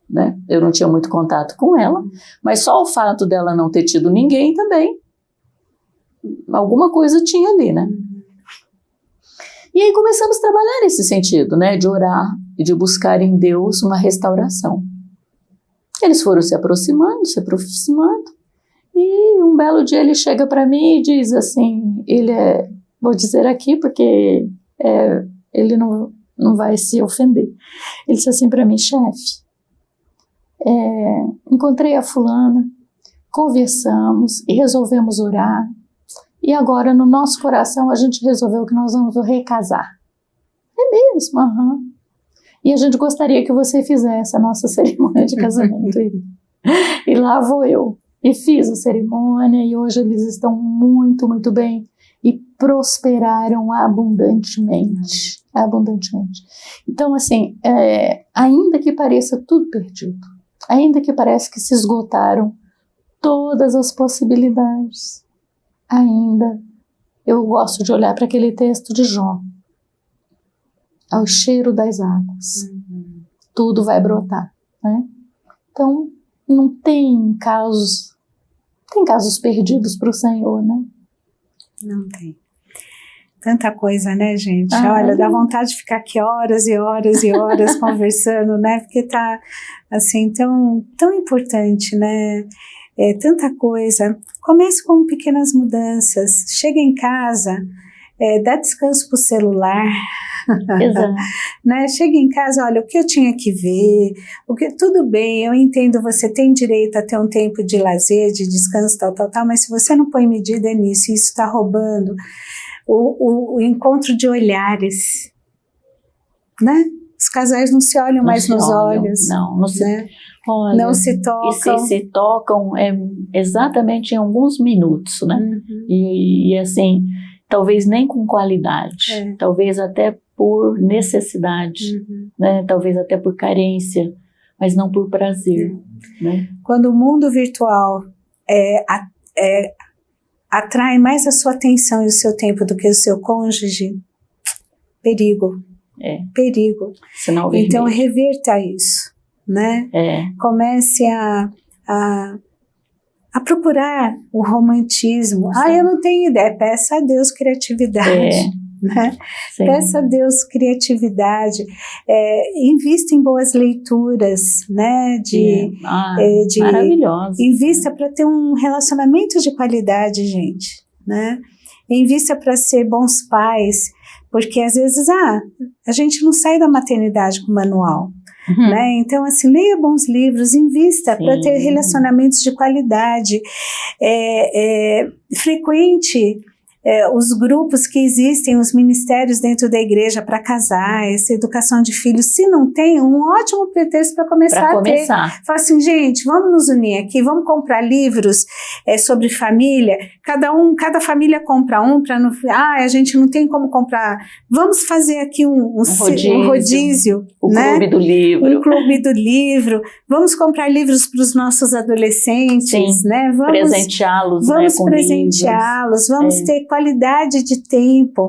né? Eu não tinha muito contato com ela, mas só o fato dela não ter tido ninguém também, alguma coisa tinha ali, né? E aí começamos a trabalhar nesse sentido, né, de orar e de buscar em Deus uma restauração. Eles foram se aproximando, e um belo dia ele chega para mim e diz assim, vou dizer aqui porque ele não vai se ofender. Ele disse assim para mim, chefe, encontrei a fulana, conversamos e resolvemos orar. E agora, no nosso coração, a gente resolveu que nós vamos recasar. É mesmo? E a gente gostaria que você fizesse a nossa cerimônia de casamento. E lá vou eu. E fiz a cerimônia e hoje eles estão muito, muito bem. E prosperaram abundantemente. Abundantemente. Então, assim, ainda que pareça tudo perdido, ainda que pareça que se esgotaram todas as possibilidades, ainda eu gosto de olhar para aquele texto de Jó, ao cheiro das águas, tudo vai brotar, né? Então não tem casos perdidos para o Senhor, né? Não tem. Tanta coisa, né, gente? Olha, dá vontade de ficar aqui horas e horas e horas conversando, né? Porque tá assim tão importante, né? Tanta coisa. Comece com pequenas mudanças. Chega em casa, dá descanso para o celular. Exato. Né? Chega em casa, olha, o que eu tinha que ver, tudo bem, eu entendo, você tem direito a ter um tempo de lazer, de descanso, tal, mas se você não põe medida nisso, isso está roubando o encontro de olhares, né? Os casais não se olham mais nos olhos. Não se, né? olha, não se tocam. E se tocam exatamente em alguns minutos, né? E assim, talvez nem com qualidade, talvez até por necessidade, né? Talvez até por carência, mas não por prazer. Né? Quando o mundo virtual atrai mais a sua atenção e o seu tempo do que o seu cônjuge, perigo. Perigo. Sinal vermelho. Então reverta isso, né? Comece a procurar o romantismo. Eu não tenho ideia. Peça a Deus criatividade. Né? Peça a Deus criatividade, invista em boas leituras, né? Maravilhoso. Invista para ter um relacionamento de qualidade, gente, né? Invista para ser bons pais, Porque às vezes, a gente não sai da maternidade com manual. Né? Então, assim, leia bons livros, invista para ter relacionamentos de qualidade, frequente os grupos que existem, os ministérios dentro da igreja para casais, educação de filhos. Se não tem, um ótimo pretexto para começar a ter. Fala assim, gente, vamos nos unir aqui, vamos comprar livros sobre família, cada família compra um, para não... a gente não tem como comprar, vamos fazer aqui um rodízio, né? Clube do livro. Um clube do livro, vamos comprar livros para os nossos adolescentes, né? Vamos presenteá-los, vamos presenteá-los, vamos ter qualidade de tempo.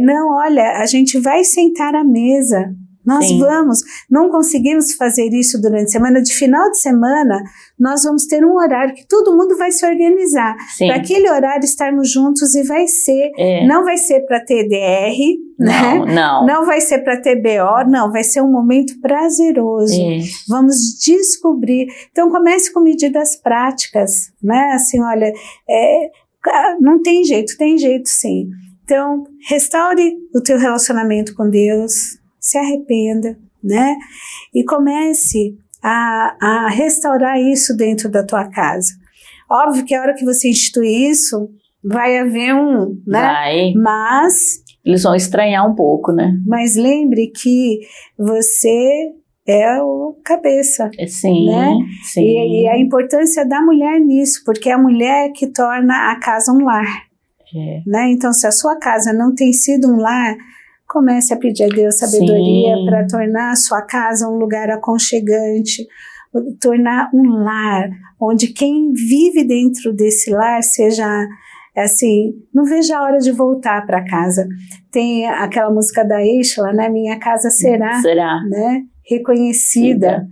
Não, olha, a gente vai sentar à mesa. Nós não conseguimos fazer isso durante a semana, de final de semana, nós vamos ter um horário que todo mundo vai se organizar, para aquele horário estarmos juntos e vai ser, não vai ser para ter DR, né? Não vai ser para ter BO, não, vai ser um momento prazeroso, vamos descobrir, então comece com medidas práticas, né? Assim, olha, não tem jeito, tem jeito sim. Então, restaure o teu relacionamento com Deus, se arrependa, né? E comece a restaurar isso dentro da tua casa. Óbvio que a hora que você instituir isso, vai haver né? Mas... eles vão estranhar um pouco, né? Mas lembre que você é o cabeça, né? E a importância da mulher nisso, porque é a mulher que torna a casa um lar, né? Então, se a sua casa não tem sido um lar, comece a pedir a Deus sabedoria para tornar a sua casa um lugar aconchegante, tornar um lar, onde quem vive dentro desse lar seja, assim, não veja a hora de voltar para casa. Tem aquela música da Eichla, né? Minha casa será. Né? Reconhecida.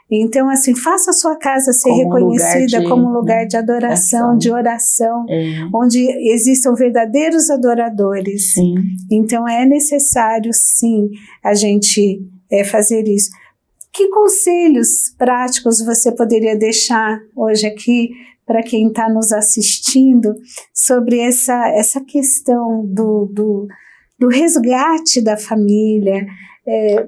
Então, assim, faça a sua casa ser reconhecida como um lugar de adoração, de oração, onde existam verdadeiros adoradores. Então, é necessário, sim, a gente fazer isso. Que conselhos práticos você poderia deixar hoje aqui para quem está nos assistindo sobre essa questão do resgate da família?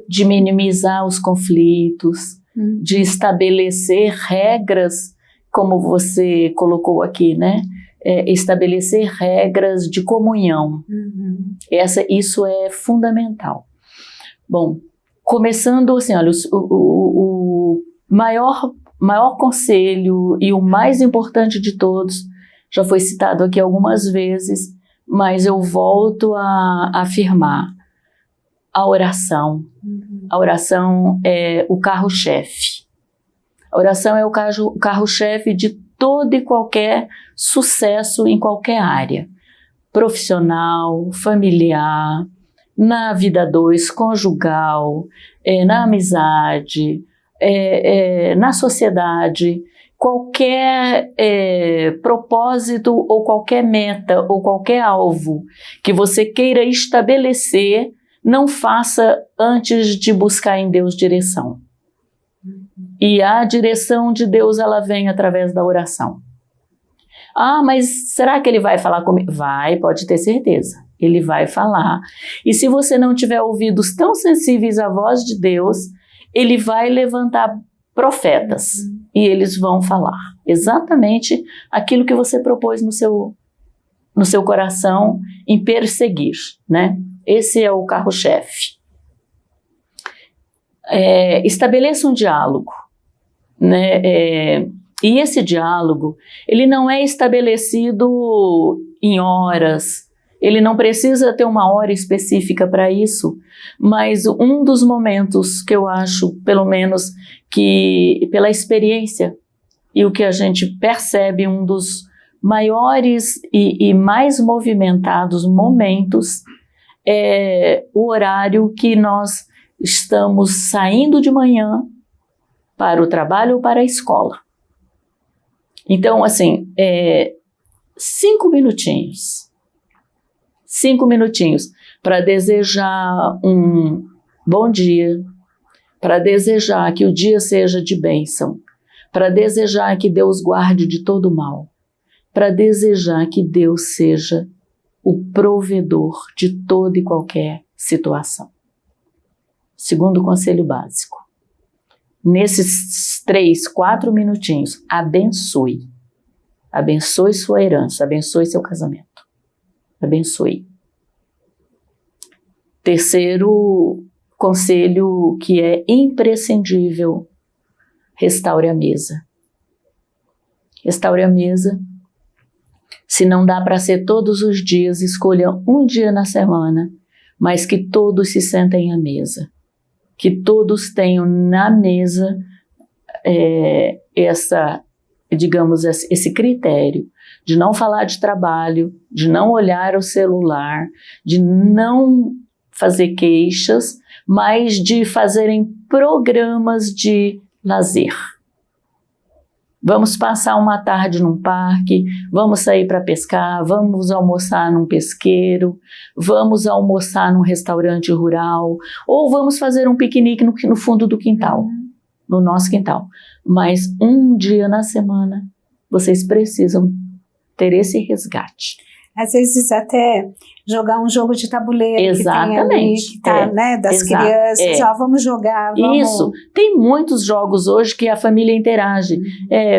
De minimizar os conflitos, de estabelecer regras, como você colocou aqui, né? Estabelecer regras de comunhão. Isso é fundamental. Bom, começando assim, olha, o maior conselho e o mais importante de todos, já foi citado aqui algumas vezes, mas eu volto a afirmar: a oração. A oração é o carro-chefe. A oração é o carro-chefe de todo e qualquer sucesso em qualquer área. Profissional, familiar, na vida a dois, conjugal, na amizade, na sociedade. Qualquer propósito ou qualquer meta ou qualquer alvo que você queira estabelecer, não faça antes de buscar em Deus direção. E a direção de Deus, ela vem através da oração. Mas será que ele vai falar comigo? Vai, pode ter certeza. Ele vai falar. E se você não tiver ouvidos tão sensíveis à voz de Deus, ele vai levantar profetas e eles vão falar exatamente aquilo que você propôs no seu coração em perseguir, né? Esse é o carro-chefe. Estabeleça um diálogo, né? E esse diálogo, ele não é estabelecido em horas, ele não precisa ter uma hora específica para isso, mas um dos momentos que eu acho, pelo menos que pela experiência e o que a gente percebe, um dos maiores e mais movimentados momentos é o horário que nós estamos saindo de manhã para o trabalho ou para a escola. Então, assim, 5 minutinhos para desejar um bom dia, para desejar que o dia seja de bênção, para desejar que Deus guarde de todo mal, para desejar que Deus seja o provedor de toda e qualquer situação. Segundo conselho básico. Nesses 3, 4 minutinhos, abençoe. Abençoe sua herança, abençoe seu casamento. Abençoe. Terceiro conselho que é imprescindível, restaure a mesa. Restaure a mesa. Se não dá para ser todos os dias, escolha um dia na semana, mas que todos se sentem à mesa. Que todos tenham na mesa esse critério de não falar de trabalho, de não olhar o celular, de não fazer queixas, mas de fazerem programas de lazer. Vamos passar uma tarde num parque, vamos sair para pescar, vamos almoçar num pesqueiro, vamos almoçar num restaurante rural, ou vamos fazer um piquenique no fundo do quintal, no nosso quintal. Mas um dia na semana, vocês precisam ter esse resgate. Às vezes até jogar um jogo de tabuleiro. Exatamente. Que tem ali, que tá, das crianças, vamos jogar. Vamos... Isso, tem muitos jogos hoje que a família interage.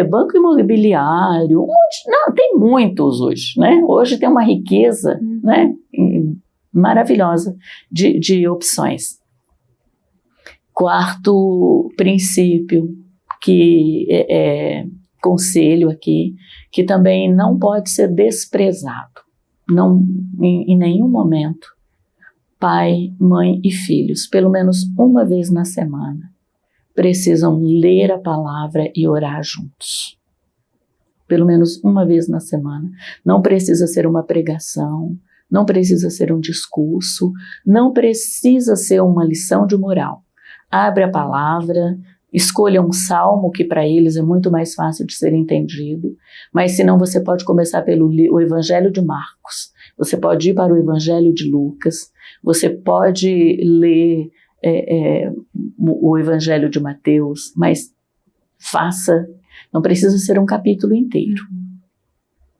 Banco imobiliário, tem muitos hoje, né? Hoje tem uma riqueza, né, maravilhosa de opções. Quarto princípio, que conselho aqui, que também não pode ser desprezado. Não, em nenhum momento, pai, mãe e filhos, pelo menos uma vez na semana, precisam ler a palavra e orar juntos. Pelo menos uma vez na semana. Não precisa ser uma pregação, não precisa ser um discurso, não precisa ser uma lição de moral. Abre a palavra, escolha um salmo que para eles é muito mais fácil de ser entendido, mas se não você pode começar pelo Evangelho de Marcos, você pode ir para o Evangelho de Lucas, você pode ler o Evangelho de Mateus, mas faça, não precisa ser um capítulo inteiro,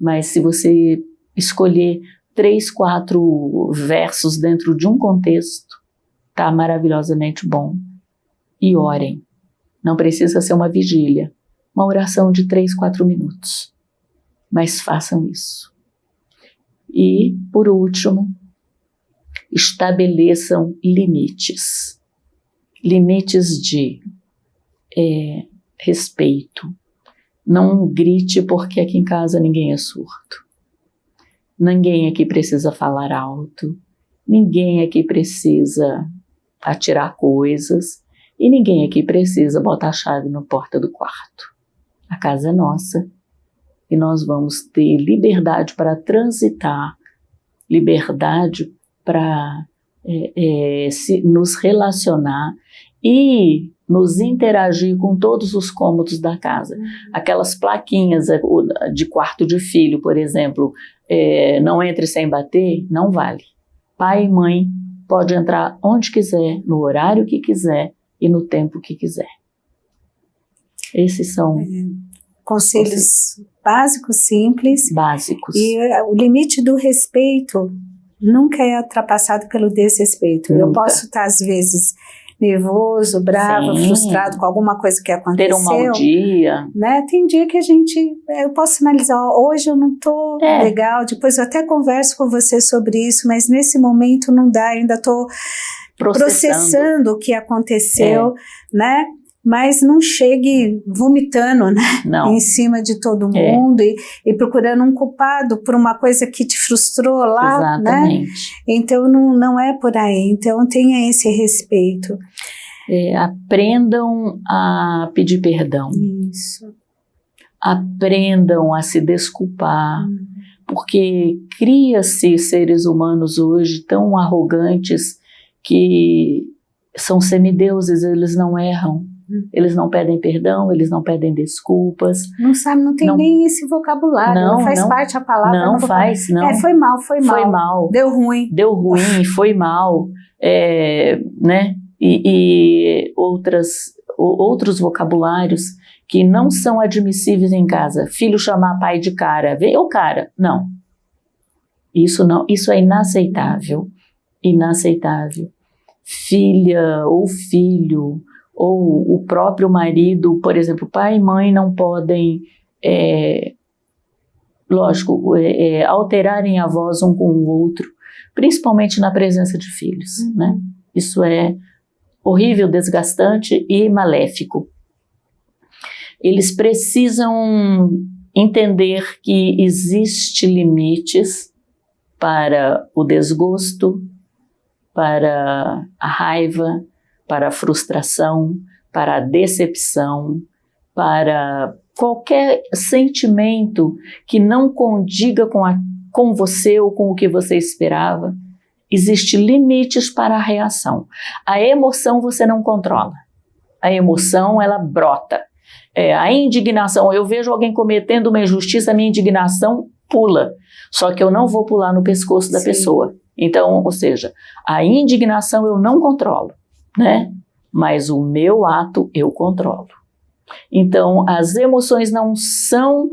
mas se você escolher 3, 4 versos dentro de um contexto, tá maravilhosamente bom, e orem. Não precisa ser uma vigília, uma oração de 3, 4 minutos. Mas façam isso. E, por último, estabeleçam limites. Limites de respeito. Não grite porque aqui em casa ninguém é surdo. Ninguém aqui precisa falar alto. Ninguém aqui precisa atirar coisas. E ninguém aqui precisa botar a chave na porta do quarto. A casa é nossa e nós vamos ter liberdade para transitar, liberdade para nos relacionar e nos interagir com todos os cômodos da casa. Aquelas plaquinhas de quarto de filho, por exemplo, não entre sem bater, não vale. Pai e mãe pode entrar onde quiser, no horário que quiser, e no tempo que quiser. Esses são conselhos básicos, simples. Básicos. E o limite do respeito nunca é ultrapassado pelo desrespeito. Nunca. Eu posso estar, às vezes, nervoso, bravo, frustrado com alguma coisa que aconteceu. Ter um mau dia. Né? Tem dia que eu posso sinalizar, hoje eu não estou legal, depois eu até converso com você sobre isso, mas nesse momento não dá, ainda estou processando o que aconteceu, né? Mas não chegue vomitando, né? Em cima de todo mundo e procurando um culpado por uma coisa que te frustrou lá, exatamente, né? Então não é por aí, então tenha esse respeito. Aprendam a pedir perdão. Isso. Aprendam a se desculpar, porque cria-se seres humanos hoje tão arrogantes que são semideuses, eles não erram, eles não pedem perdão, eles não pedem desculpas. Não sabe, não tem nem esse vocabulário, não faz parte a palavra. Não faz, não. Foi mal. Deu ruim, foi mal, né? E outros vocabulários que não são admissíveis em casa. Filho chamar pai de cara, veio o cara, não. Isso é inaceitável. Inaceitável. Filha ou filho, ou o próprio marido, por exemplo, pai e mãe não podem, alterarem a voz um com o outro, principalmente na presença de filhos, né? Isso é horrível, desgastante e maléfico. Eles precisam entender que existem limites para o desgosto, para a raiva, para a frustração, para a decepção, para qualquer sentimento que não condiga com você ou com o que você esperava. Existem limites para a reação. A emoção você não controla. A emoção, ela brota. A indignação, eu vejo alguém cometendo uma injustiça, a minha indignação pula. Só que eu não vou pular no pescoço da pessoa. Então, ou seja, a indignação eu não controlo, né? Mas o meu ato eu controlo. Então, as emoções não são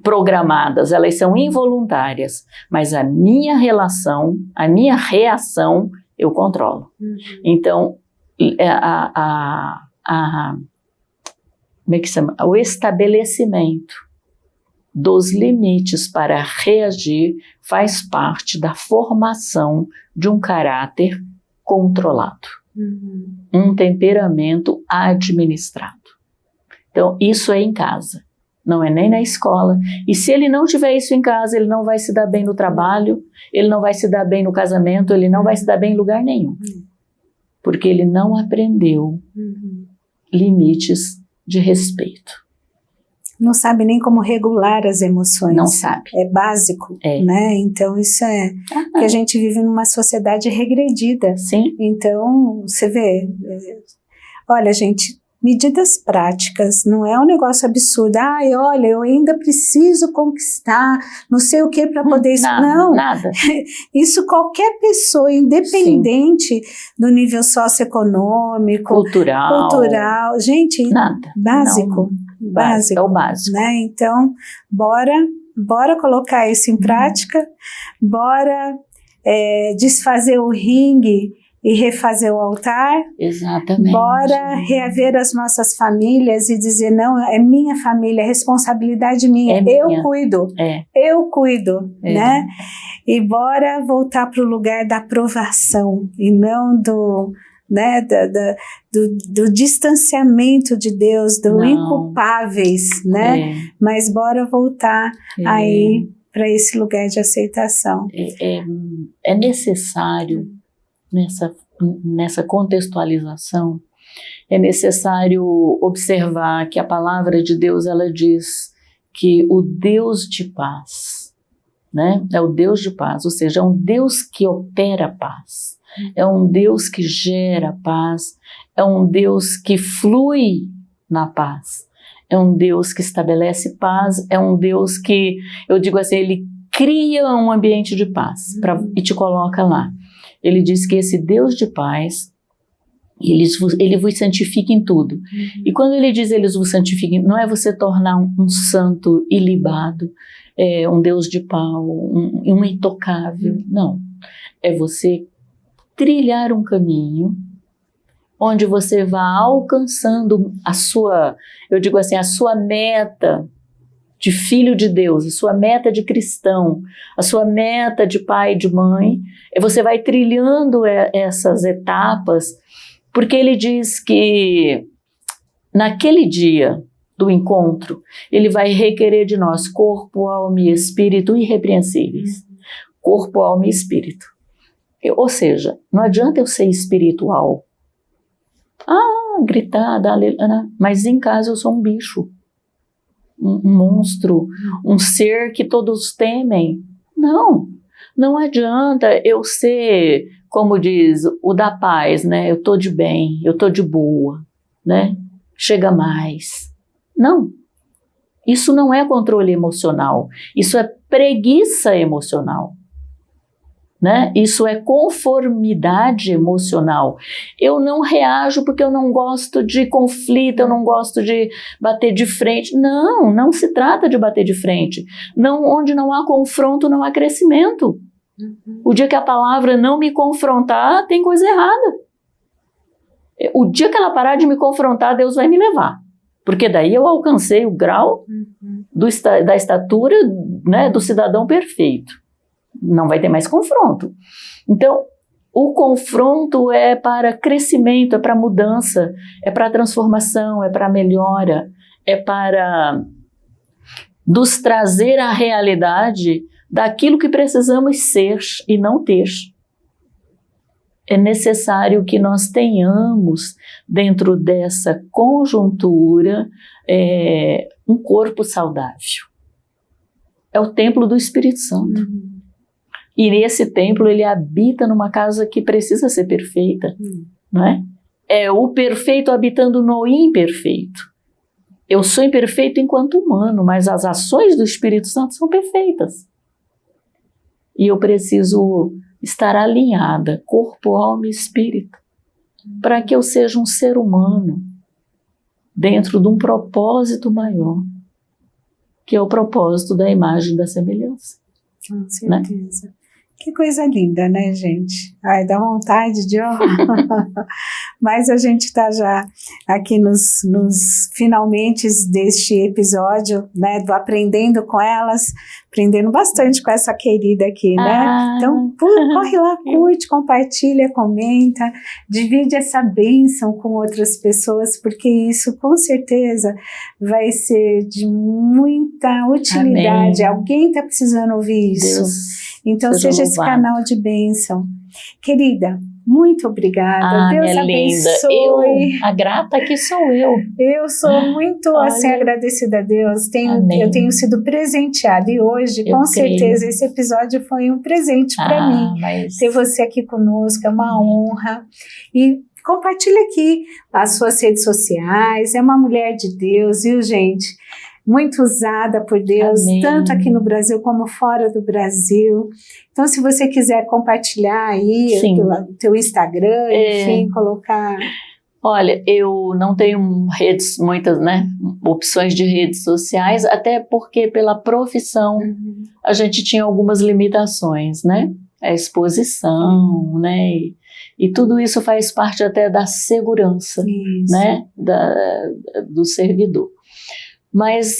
programadas, elas são involuntárias, mas a minha reação eu controlo. Então, como é que se chama? O estabelecimento dos limites para reagir faz parte da formação de um caráter controlado, um temperamento administrado. Então, isso é em casa, não é nem na escola. E se ele não tiver isso em casa, ele não vai se dar bem no trabalho, ele não vai se dar bem no casamento, ele não vai se dar bem em lugar nenhum. Porque ele não aprendeu limites de respeito. Não sabe nem como regular as emoções. Não sabe. É básico, né? Então isso que a gente vive numa sociedade regredida. Sim. Então, você vê, olha, gente, medidas práticas, não é um negócio absurdo. Ai, olha, eu ainda preciso conquistar não sei o que para poder... Nada. Isso qualquer pessoa, independente do nível socioeconômico, cultural, gente, nada. Básico. Básico, é o básico, né? Então, bora colocar isso em prática, bora desfazer o ringue e refazer o altar. Exatamente. Bora reaver as nossas famílias e dizer, não, é minha família, é responsabilidade minha, eu cuido, né? E bora voltar para o lugar da aprovação e não do distanciamento de Deus, do inculpáveis, né? Mas bora voltar aí para esse lugar de aceitação. É necessário, nessa contextualização, é necessário observar que a palavra de Deus, ela diz que o Deus de paz, né? É o Deus de paz, ou seja, é um Deus que opera paz. É um Deus que gera paz, é um Deus que flui na paz, é um Deus que estabelece paz, é um Deus que, eu digo assim, ele cria um ambiente de paz e te coloca lá. Ele diz que esse Deus de paz, ele vos santifica em tudo. E quando ele diz ele vos santifica, não é você tornar um santo ilibado, um Deus de pau, um intocável, não. É você trilhar um caminho onde você vá alcançando a sua meta de filho de Deus, a sua meta de cristão, a sua meta de pai e de mãe. Você vai trilhando essas etapas, porque ele diz que naquele dia do encontro, ele vai requerer de nós corpo, alma e espírito irrepreensíveis. Corpo, alma e espírito. Ou seja, não adianta eu ser espiritual. Gritar, mas em casa eu sou um bicho, um monstro, um ser que todos temem. Não adianta eu ser, como diz, o da paz, né? Eu tô de bem, eu tô de boa, né? Chega mais. Não. Isso não é controle emocional, isso é preguiça emocional. né? Isso é conformidade emocional. Eu não reajo porque eu não gosto de conflito, eu não gosto de bater de frente. Não, não se trata de bater de frente. Não, onde não há confronto, não há crescimento. O dia que a palavra não me confrontar, tem coisa errada. O dia que ela parar de me confrontar, Deus vai me levar. Porque daí eu alcancei o grau da estatura, né, do cidadão perfeito. Não vai ter mais confronto. Então, o confronto é para crescimento, é para mudança, é para transformação, é para melhora, é para nos trazer a realidade daquilo que precisamos ser e não ter. É necessário que nós tenhamos, dentro dessa conjuntura, um corpo saudável. É o templo do Espírito Santo. E esse templo, ele habita numa casa que precisa ser perfeita, não é? É o perfeito habitando no imperfeito. Eu sou imperfeito enquanto humano, mas as ações do Espírito Santo são perfeitas. E eu preciso estar alinhada, corpo, alma e espírito, para que eu seja um ser humano dentro de um propósito maior, que é o propósito da imagem e da semelhança. Com certeza. Né? Que coisa linda, né, gente? Ai, dá vontade de... Mas a gente está já aqui nos finalmente deste episódio, né, do Aprendendo com Elas, aprendendo bastante com essa querida aqui, né? Então, corre lá, curte, compartilha, comenta, divide essa bênção com outras pessoas, porque isso, com certeza, vai ser de muita utilidade. Amém. Alguém está precisando ouvir isso. Deus. Então, seja esse canal de bênção. Querida, muito obrigada. Deus abençoe. A grata aqui sou eu. Eu sou muito assim, agradecida a Deus. Eu tenho sido presenteada e hoje, com certeza, esse episódio foi um presente para mim. Ter você aqui conosco é uma honra. E compartilha aqui as suas redes sociais. É uma mulher de Deus, viu, gente? Muito usada por Deus, tanto aqui no Brasil como fora do Brasil. Então, se você quiser compartilhar aí o teu Instagram, enfim, colocar... Olha, eu não tenho muitas, né, opções de redes sociais, até porque pela profissão a gente tinha algumas limitações, né? A exposição, né? E tudo isso faz parte até da segurança, né, do servidor. Mas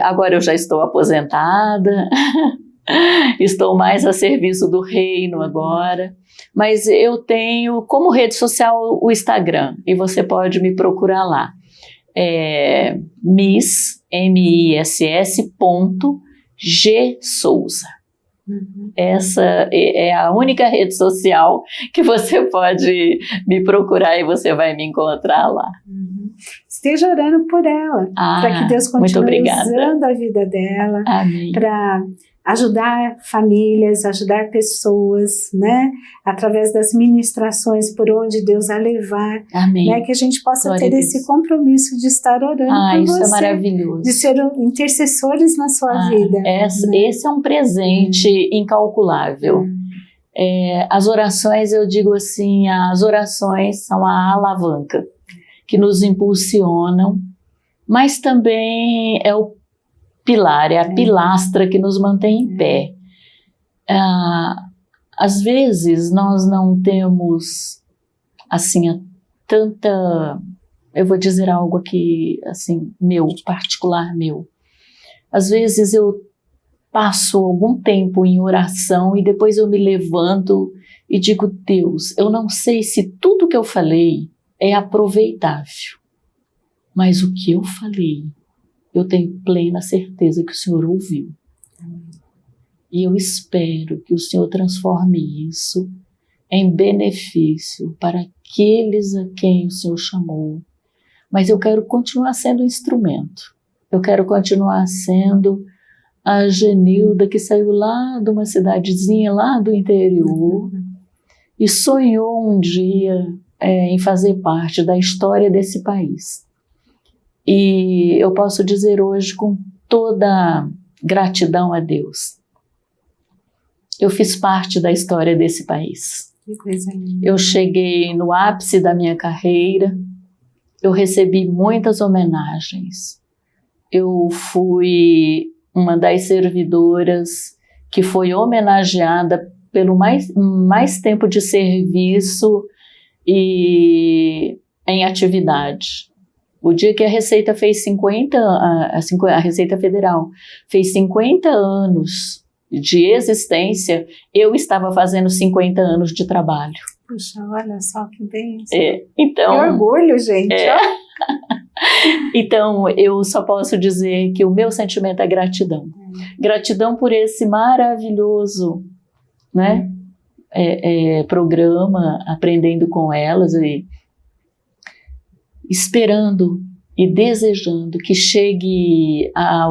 agora eu já estou aposentada, estou mais a serviço do reino agora, mas eu tenho como rede social o Instagram, e você pode me procurar lá, miss.gsouza. Essa é a única rede social que você pode me procurar e você vai me encontrar lá. Esteja orando por ela, para que Deus continue usando a vida dela para ajudar famílias, ajudar pessoas, né? Através das ministrações por onde Deus a levar, né? Que a gente possa Glória ter esse compromisso de estar orando por isso você, é maravilhoso. De ser intercessores na sua vida. Esse é um presente incalculável. As orações, eu digo assim, as orações são a alavanca que nos impulsionam, mas também é o pilar, é a pilastra que nos mantém em pé. Às vezes nós não temos assim tanta, eu vou dizer algo aqui assim particular meu. Às vezes eu passo algum tempo em oração e depois eu me levanto e digo: Deus, eu não sei se tudo que eu falei é aproveitável, mas o que eu falei, eu tenho plena certeza que o Senhor ouviu. E eu espero que o Senhor transforme isso em benefício para aqueles a quem o Senhor chamou. Mas eu quero continuar sendo instrumento. Eu quero continuar sendo a Genilda que saiu lá de uma cidadezinha lá do interior e sonhou um dia em fazer parte da história desse país. E eu posso dizer hoje com toda gratidão a Deus eu fiz parte da história desse país. Que coisa linda. Eu cheguei no ápice da minha carreira, eu recebi muitas homenagens. Eu fui uma das servidoras que foi homenageada pelo mais tempo de serviço e em atividade. O dia que a Receita fez a Receita Federal fez 50 anos de existência, eu estava fazendo 50 anos de trabalho. Puxa, olha só que bênção. Então, que orgulho, gente. Então, eu só posso dizer que o meu sentimento é gratidão. Gratidão por esse maravilhoso, né, programa, Aprendendo com Elas, e esperando e desejando que chegue à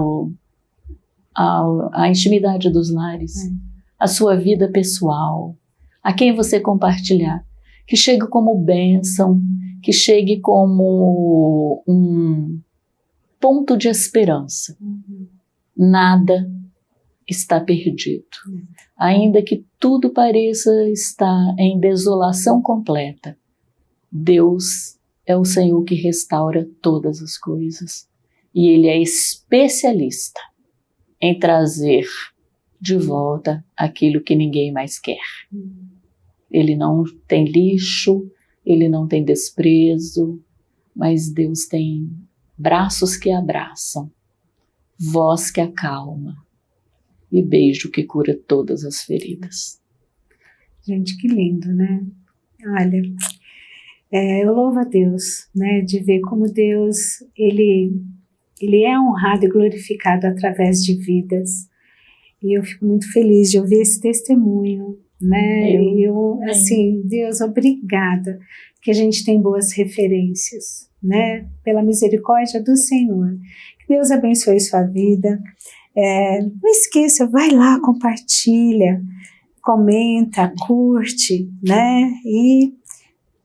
intimidade dos lares, à sua vida pessoal, a quem você compartilhar, que chegue como bênção, que chegue como um ponto de esperança. Nada está perdido. Ainda que tudo pareça estar em desolação completa, Deus é o Senhor que restaura todas as coisas. E Ele é especialista em trazer de volta aquilo que ninguém mais quer. Ele não tem lixo, Ele não tem desprezo, mas Deus tem braços que abraçam, voz que acalma e beijo que cura todas as feridas. Gente, que lindo, né? Olha, eu louvo a Deus, né, de ver como Deus, Ele é honrado e glorificado através de vidas. E eu fico muito feliz de ouvir esse testemunho, né? Assim, Deus, obrigada que a gente tem boas referências, né? Pela misericórdia do Senhor. Que Deus abençoe sua vida. Não esqueça, vai lá, compartilha, comenta, curte, né? E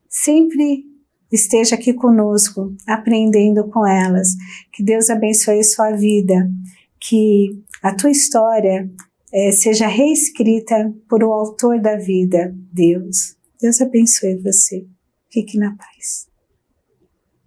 sempre esteja aqui conosco, aprendendo com elas. Que Deus abençoe sua vida, que a tua história seja reescrita por o autor da vida, Deus. Deus abençoe você. Fique na paz.